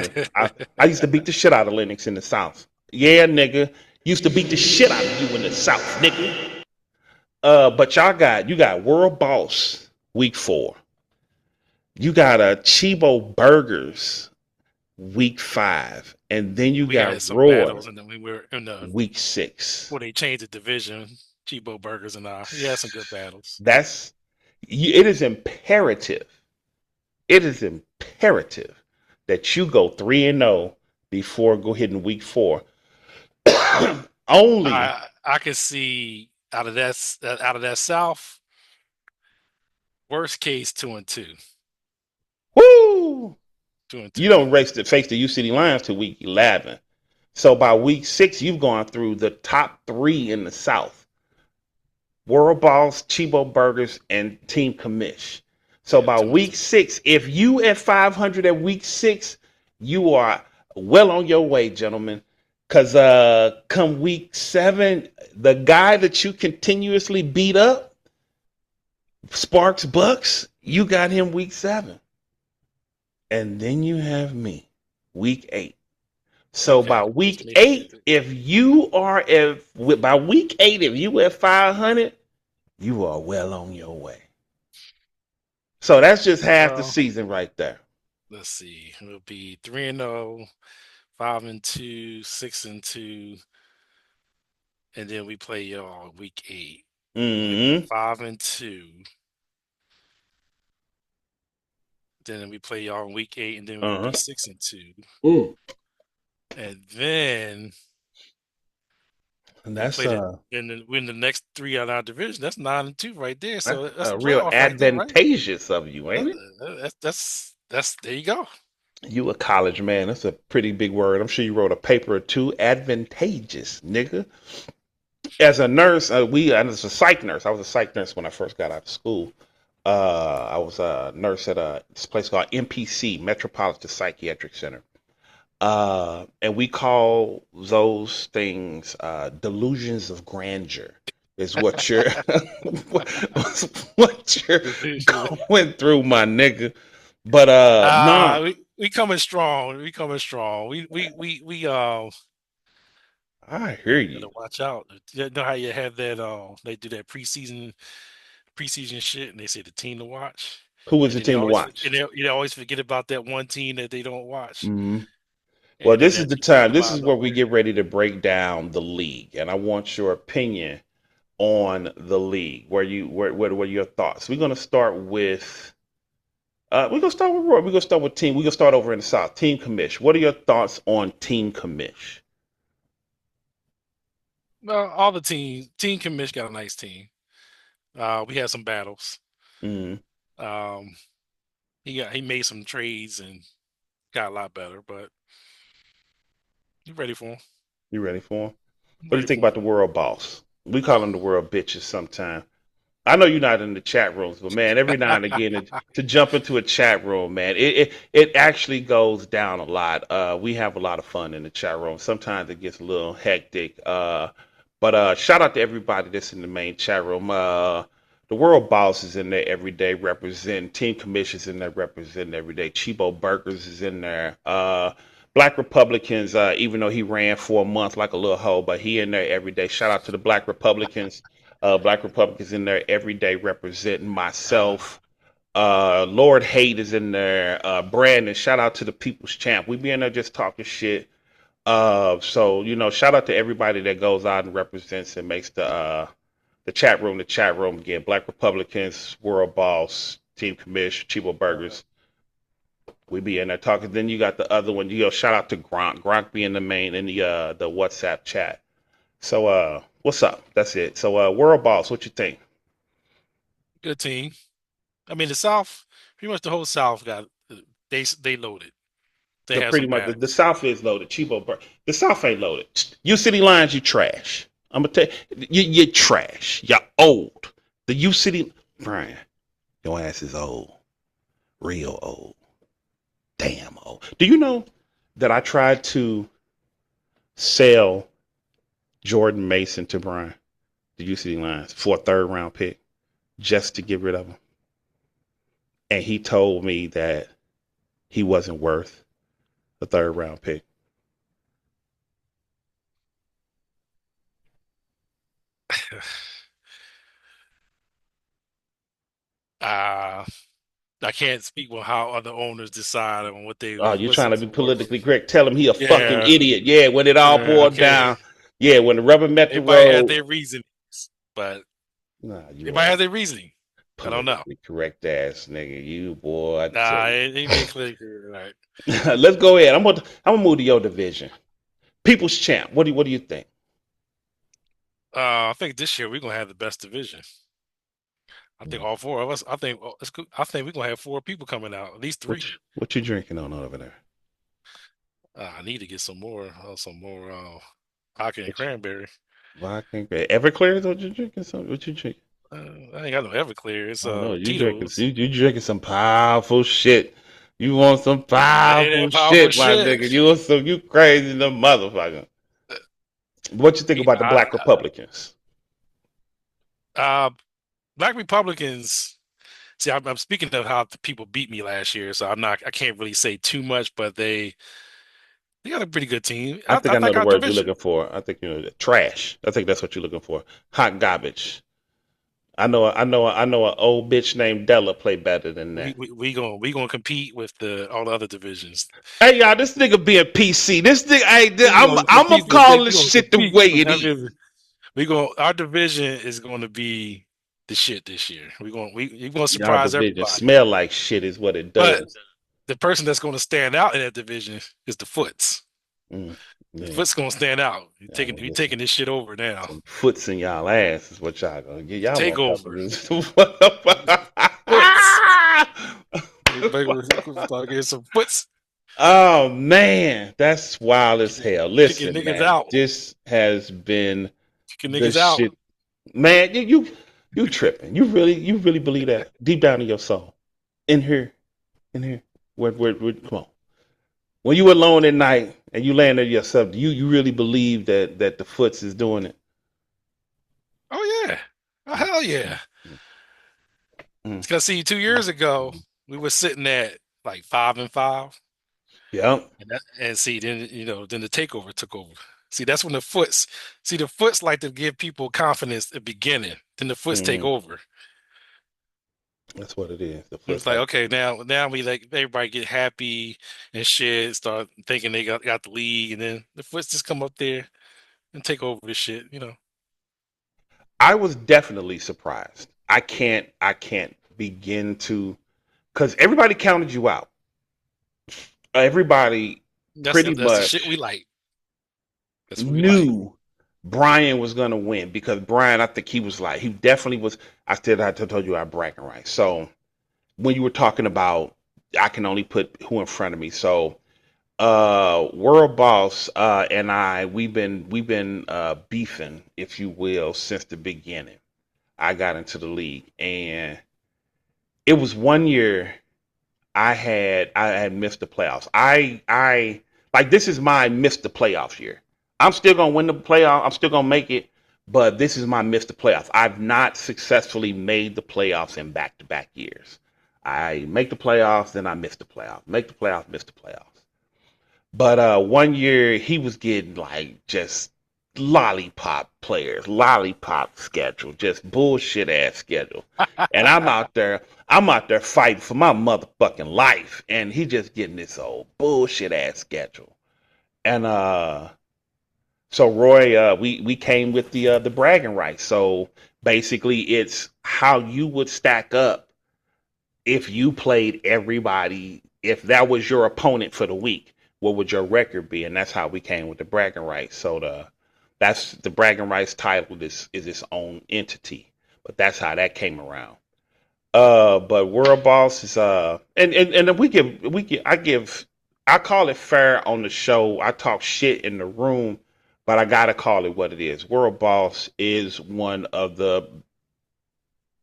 I used to beat the shit out of Lennox in the South. Yeah, nigga. Used to beat the shit out of you in the South, nigga. But you got World Boss week 4. You got a Chibo Burgers week 5, and then you we got had some Roar battles, and then we were in the week 6. before they changed the division. Chibo Burgers and we had some good battles. That's it is imperative. It is imperative that you go 3-0 before go hitting week 4. Only I can see out of that South, worst case 2-2, woo. 2-2. You don't face the U City Lions to week 11. So by week 6, you've gone through the top 3 in the South. World Balls, Chibo Burgers, and Team Commish. So Yeah, by 2-2. week 6, if you at 500 at week 6, you are well on your way, gentlemen. Cause come week 7, the guy that you continuously beat up, Sparks Bucks, you got him week 7. And then you have me, week 8. So by Okay, let's week make 8, it. if you are at by week 8, if you at 500, you are well on your way. So that's just half the Well, season right there. let's see. It'll be 3-0, 5-2, 6-2, and then we play y'all week 8. It'll be Mm-hmm. 5-2. Then we play y'all in week 8, and then we'll be Uh-huh. 6-2. Mm. And then And we that's played it and then win the next 3 out of our division. That's 9-2 right there. So that's a real playoff right there, right? advantageous of you, Uh, ain't it? that's there you go. You a college man. That's a pretty big word. I'm sure you wrote a paper or two. Advantageous, nigga. As a nurse, I was a psych nurse. I was a psych nurse when I first got out of school. I was a nurse at this place called MPC, Metropolitan Psychiatric Center. And we call those things delusions of grandeur. Is what you're what you're going through, my nigga. But nah, We coming strong. We coming strong. I hear Gotta you. watch out. You know how you have that they do that preseason shit, and they say the team to watch, Who was and the then they team to always watch? you always forget about that one team that they don't watch, Hmm. Well, and then this is that the shit just time. come This out is of where we nowhere. get ready to break down the league, and I want your opinion on the league. What are your thoughts? We're gonna start with we're gonna start with Roy. We're gonna start with team. We're gonna start over in the South. Team Commish. What are your thoughts on Team Commish? Well, all the team commish got a nice team. We had some battles. Mm, Um, he made some trades and got a lot better, but you ready for him? you ready for him? I'm What do you ready think for him. about the world boss? We call them the world bitches sometimes. I know you're not in the chat rooms, but man, every now and again to jump into a chat room, man, it actually goes down a lot. We have a lot of fun in the chat room. Sometimes it gets a little hectic. But shout out to everybody that's in the main chat room. The world boss is in there every day representing. Team commissions in there representing every day. Chibo Burgers is in there. Black Republicans, even though he ran for a month like a little hoe, but he in there every day. Shout out to the Black Republicans. Black Republicans in there every day representing myself. Lord Hate is in there. Brandon, shout out to the People's Champ. We be in there just talking shit. So shout out to everybody that goes out and represents and makes the chat room the chat room again. Black Republicans, World Boss, Team Commish, Chibo Burgers. We be in there talking. Then you got the other one. Shout out to Gronk. Gronk being the main in the WhatsApp chat. So what's up? That's it. So World Boss, what you think? Good team. I mean, the South, pretty much the whole South got they loaded. They So have pretty some much bad the ones. South is loaded. The South ain't loaded. U City Lions, you trash. I'm gonna tell you're trash. You're old. The U City, Brian, your ass is old, real old, damn old. Do you know that I tried to sell Jordan Mason to Brian, the U City Lions, for a third round pick, just to get rid of him, and he told me that he wasn't worth a third round pick. uh I can't speak on how other owners decide on what they Oh, you're what's trying to it's be worth. politically correct. Tell him he a fucking Yeah, idiot. Yeah, when it all yeah, boiled okay. down. Yeah, when the rubber met the Everybody has road. their reasons, but Nah, you everybody are has their reasoning. I don't know. politically correct ass nigga. You boy, I tell Nah, you. it ain't been clear. Right. Let's go ahead. I'm gonna move to your division. People's champ. What do you think? I think this year we're gonna have the best division. I think Hmm. all four of us. I think it's good. I think we're gonna have four people coming out, at least three. What you drinking on over there? I need to get some more hockey and What you, cranberry. vodka? Everclear is what you drinking? What you drinking? I ain't got no Everclear. It's Oh no, Tito's. you drinking some powerful shit. You want some Ain't powerful that powerful shit, my shit? nigga. You crazy the motherfucker. What you think You about the know, Black Republicans? Black Republicans. See, I'm speaking of how the people beat me last year, so I can't really say too much, but they got a pretty good team. I I think I know think the our words you're division. looking for. I think you know trash. I think that's what you're looking for. Hot garbage. I know an old bitch named Della play better than that. We gonna compete with the all the other divisions. Hey y'all, this nigga being PC. This nigga, hey, We gonna I'm gonna compete with call we this gonna shit the compete way with it is. we gonna our division is gonna be the shit this year. We're gonna Y'all surprise division everybody. smell like shit is what it But does. the person that's gonna stand out in that division is the Foots. Mm, The yeah, Foots gonna stand out. y'all gonna We get taking this shit over now. some foots in y'all ass is what y'all gonna get. Y'all Take over. motherfuckers. Foots. We're start getting some Foots Oh man, that's wild as hell. kicking Listen, niggas man, out. this has been Kicking the niggas out. shit. Man, you tripping. You really believe that deep down in your soul. In here. Come on. When you alone at night and you laying there yourself, do you really believe that the foots is doing it? Oh yeah. Oh Mm, hell mm, yeah. mm, mm, Because see, 2 years ago, mm. we were sitting at like 5-5. Yep. And see, then then the takeover took over. See, that's when the foots like to give people confidence at the beginning. Then the foots take Mm, over. that's what it is. The It's foots like, like okay, now we like everybody get happy and shit, start thinking they got the league, and then the foots just come up there and take over the shit. I was definitely surprised. I can't begin to because everybody counted you out. Everybody pretty That's the shit we much like. That's what we like. knew Brian was gonna win because Brian, I think he definitely was. I told you I bragging rights. So when you were talking about, I can only put who in front of me. So World Boss and we've been beefing, if you will, since the beginning. I got into the league, and it was one year I had missed the playoffs. I like this is my missed the playoffs year. I'm still gonna win the playoff. I'm still gonna make it, but this is my missed the playoffs. I've not successfully made the playoffs in back to back years. I make the playoffs, then I miss the playoffs. Make the playoffs, miss the playoffs. But one year he was getting like just lollipop players, lollipop schedule, just bullshit ass schedule. And I'm out there fighting for my motherfucking life. And he just getting this old bullshit ass schedule. And so Roy, we came with the bragging rights. So basically it's how you would stack up if you played everybody, if that was your opponent for the week, what would your record be? And that's how we came with the bragging rights. So that's the bragging rights title is its own entity, but that's how that came around. But World Boss is and we give I give I call it fair on the show. I talk shit in the room, but I gotta call it what it is. World Boss is one of the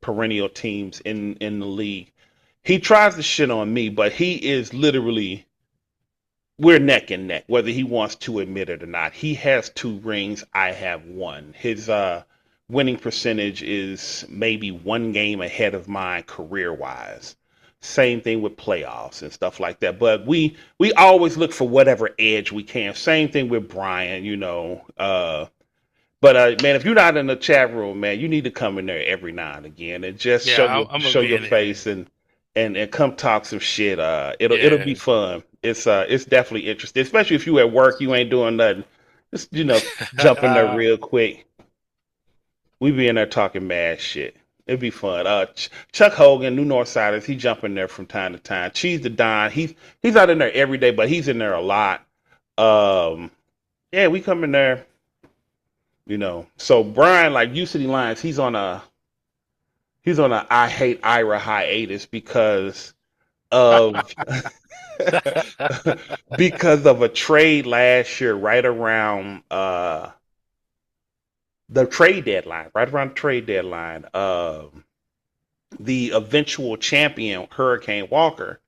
perennial teams in the league. He tries to shit on me, but he is literally we're neck and neck, whether he wants to admit it or not. He has 2 rings. I have one. His winning percentage is maybe 1 game ahead of mine career wise. Same thing with playoffs and stuff like that. But we always look for whatever edge we can. Same thing with Brian, you know. But man, if you're not in the chat room, man, you need to come in there every now and again and just Yeah, I'm gonna show be your in there. face and come talk some shit. It'll be Yeah. fun. It's definitely interesting, especially if you at work, you ain't doing nothing. Just jump in there real quick. We be in there talking mad shit. It'd be fun. Chuck Hogan, New Northsiders, he jump in there from time to time. Cheese the Don, he's not in there every day, but he's in there a lot. Um, yeah, we come in there. So Brian, like U City Lions, he's on a I hate Ira hiatus because of because of a trade last year, right around the trade deadline, right around the trade deadline. The eventual champion, Hurricane Walker,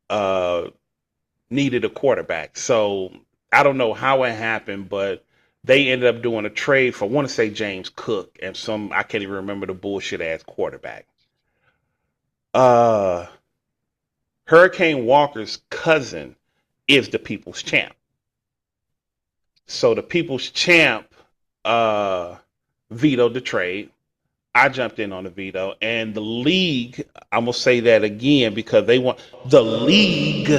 uh, needed a quarterback. So I don't know how it happened, but they ended up doing a trade for I want to say James Cook and some I can't even remember the bullshit ass quarterback. Uh Hurricane Walker's cousin is the people's champ. So the people's champ uh vetoed the trade. I jumped in on the veto and the league, I'm gonna say that again because they want the league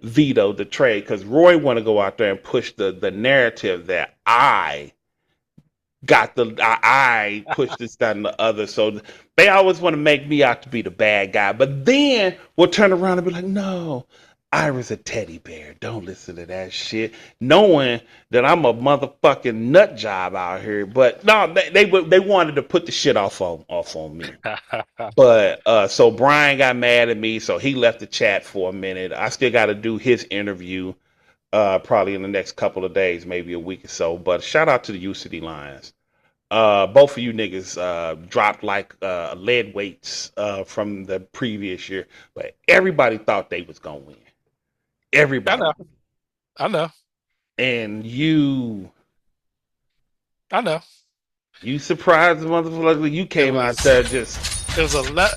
vetoed the trade because Roy want to go out there and push the narrative that I pushed this, that, and the other. So they always want to make me out to be the bad guy. But then we'll turn around and be like, no, Ira's a teddy bear. Don't listen to that shit. Knowing that I'm a motherfucking nut job out here. But no, they wanted to put the shit off on me. But so Brian got mad at me, so he left the chat for a minute. I still got to do his interview probably in the next couple of days, maybe a week or so. But shout out to the U City Lions. Both of you niggas dropped like lead weights from the previous year, but everybody thought they was gonna win. I Everybody, know. I know. and I know. you surprised the motherfucker. You It came out was there just it was a lot.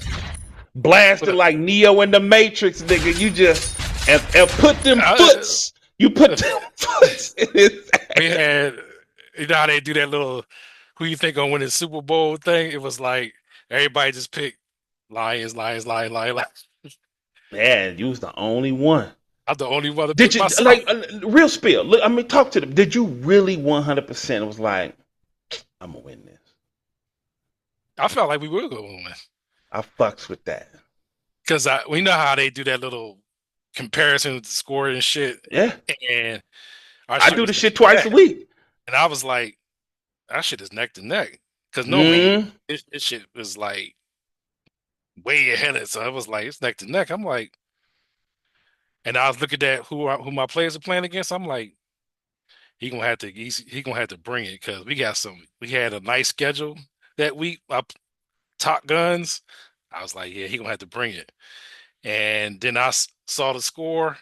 blasted like Neo in the Matrix, nigga. You just and put them I, foots. You put them foots in his we ass. had, you know how they do that little who you think gonna win the Super Bowl thing? It was like everybody just picked Lions, Lions, Lions, Lions, Lions. Man, you was the only one. I'm the only one to Did pick you myself. like real spill? Look, I mean, talk to them. Did you really 100% was like, I'm gonna win this. I felt like we were going to win I fucks with that. because we know how they do that little comparison with the score and shit, Yeah, and our I shit do was this neck shit to twice a neck, week. and I was like, our shit is neck to neck because normally Mm, this shit was like way ahead of it, so it was like it's neck to neck. I'm like, and I was looking at who my players are playing against. I'm like, he gonna have to bring it because we had a nice schedule that week. Top guns. I was like, yeah, he gonna have to bring it. And then saw the score,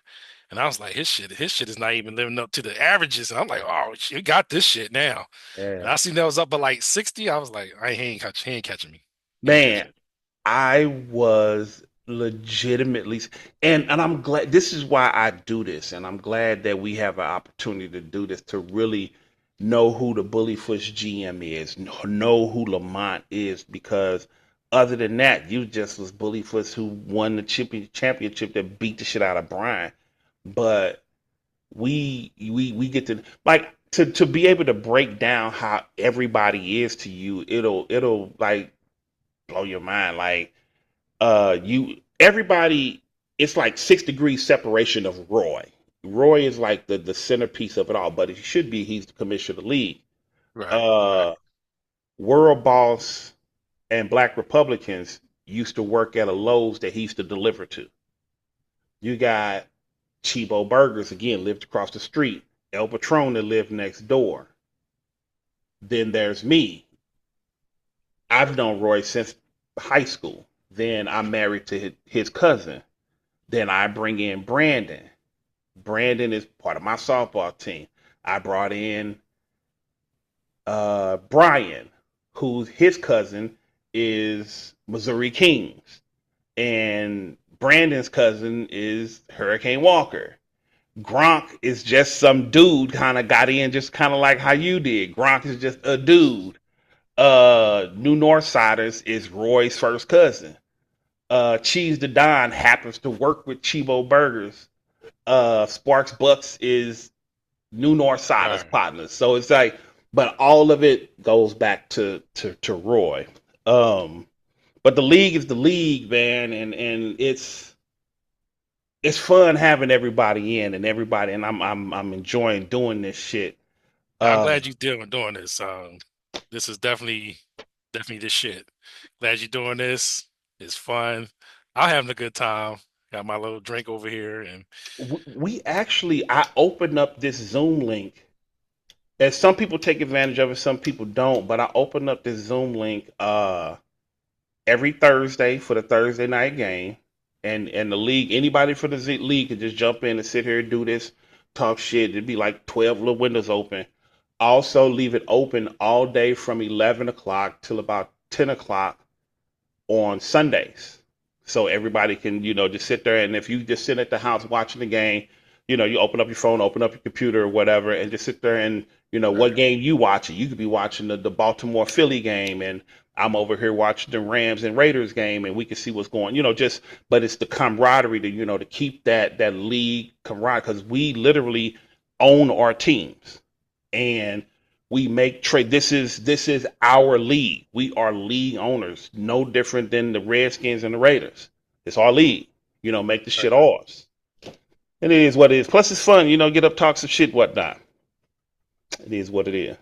and I was like, his shit is not even living up to the averages. And I'm like, oh, you got this shit now. yeah, And I seen that was up at like 60. I was like, he ain't catching me. He ain't catching man, I was legitimately, and I'm glad. This is why I do this, and I'm glad that we have an opportunity to do this to really know who the Bullyfoots GM is, know who Lamont is, because other than that, you just was Bullyfoots who won the championship that beat the shit out of Brian. But we get to like to be able to break down how everybody is to you. It'll like blow your mind. Like you everybody it's like 6 degrees separation of Roy. Roy is like the centerpiece of it all, but it should be he's the commissioner of the league. me. Right. Uh World Boss and Black Republicans used to work at a Lowe's that he used to deliver to. You got Chibo Burgers again, lived across the street. El Patron that lived next door. Then there's me. I've known Roy since high school. Then I'm married to his cousin. Then I bring in Brandon. Brandon is part of my softball team. I brought in Brian, who's his cousin is Missouri Kings, and Brandon's cousin is Hurricane Walker. Gronk is just some dude kind of got in just kind of like how you did. Gronk is just a dude. New Northsiders is Roy's first cousin. Cheese the Don happens to work with Chibo Burgers. Sparks Bucks is New Northsiders Right. partners. So it's like, but all of it goes back to Roy. Um, but the league is the league, man, and it's fun having everybody in and everybody, and I'm enjoying doing this shit. I'm Uh, glad you doing this. This is definitely the shit. Glad you're doing this. It's fun. I'm having a good time. Got my little drink over here, and we actually I opened up this Zoom link, and some people take advantage of it, some people don't. But I opened up this Zoom link every Thursday for the Thursday night game, and the league. Anybody for the league could just jump in and sit here and do this, talk shit. It'd be like 12 little windows open. Also, leave it open all day from 11 o'clock till about 10 o'clock on Sundays. So everybody can, just sit there. And if you just sit at the house watching the game, you open up your phone, open up your computer or whatever, and just sit there and, what right, game you watching. You could be watching the Baltimore Philly game, and I'm over here watching the Rams and Raiders game, and we can see what's going, but it's the camaraderie to, to keep that league camaraderie because we literally own our teams and we make trade. This is our league. We are league owners, no different than the Redskins and the Raiders. It's our league. Make the shit right. ours. And it is what it is. Plus, it's fun. Get up, talk some shit, whatnot. It is what it is.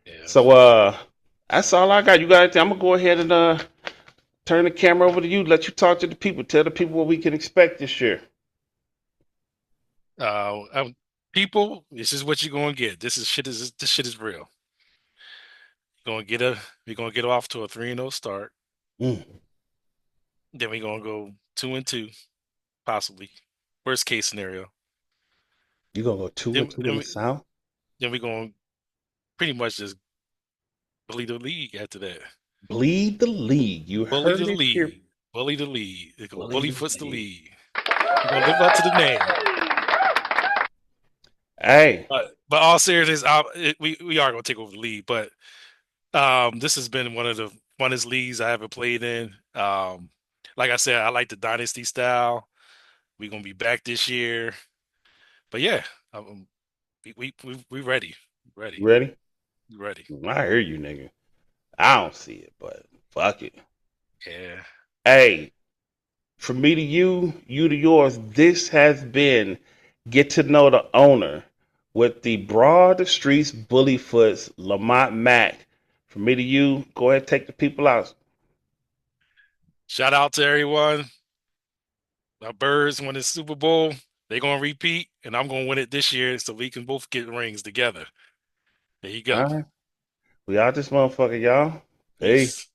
Yeah. So, that's all I got. You got anything? I'm gonna go ahead and turn the camera over to you. Let you talk to the people. Tell the people what we can expect this year. People, this is what you're gonna get. This shit is real. You're gonna get a we're gonna get off to a 3-0 start. Mm. Then we're gonna go 2-2, possibly. Worst case scenario. You gonna go two and Then two in then, the we, South? then we're gonna pretty much just bully the league after that. Bleed the league. You Bully heard the it here. league. Bully the league. They go Bully the Bullyfoots the league. league. We're gonna live up to the name. Hey, But all seriousness, we are gonna take over the league. But this has been one of the funnest leagues I ever played in. Like I said, I like the dynasty style. We're gonna be back this year. But yeah, we ready, ready, you ready? ready. I hear you, nigga. I don't see it, but fuck it. Yeah. Hey, from me to you, you to yours, this has been Get to Know the Owner with the Broad Streets Bullyfoots, Lamont Mack. From me to you, go ahead and take the people out. Shout out to everyone. My Birds won the Super Bowl. They're gonna repeat, and I'm gonna win it this year, so we can both get rings together. There you All go. right. We out this motherfucker, y'all. Hey. Peace.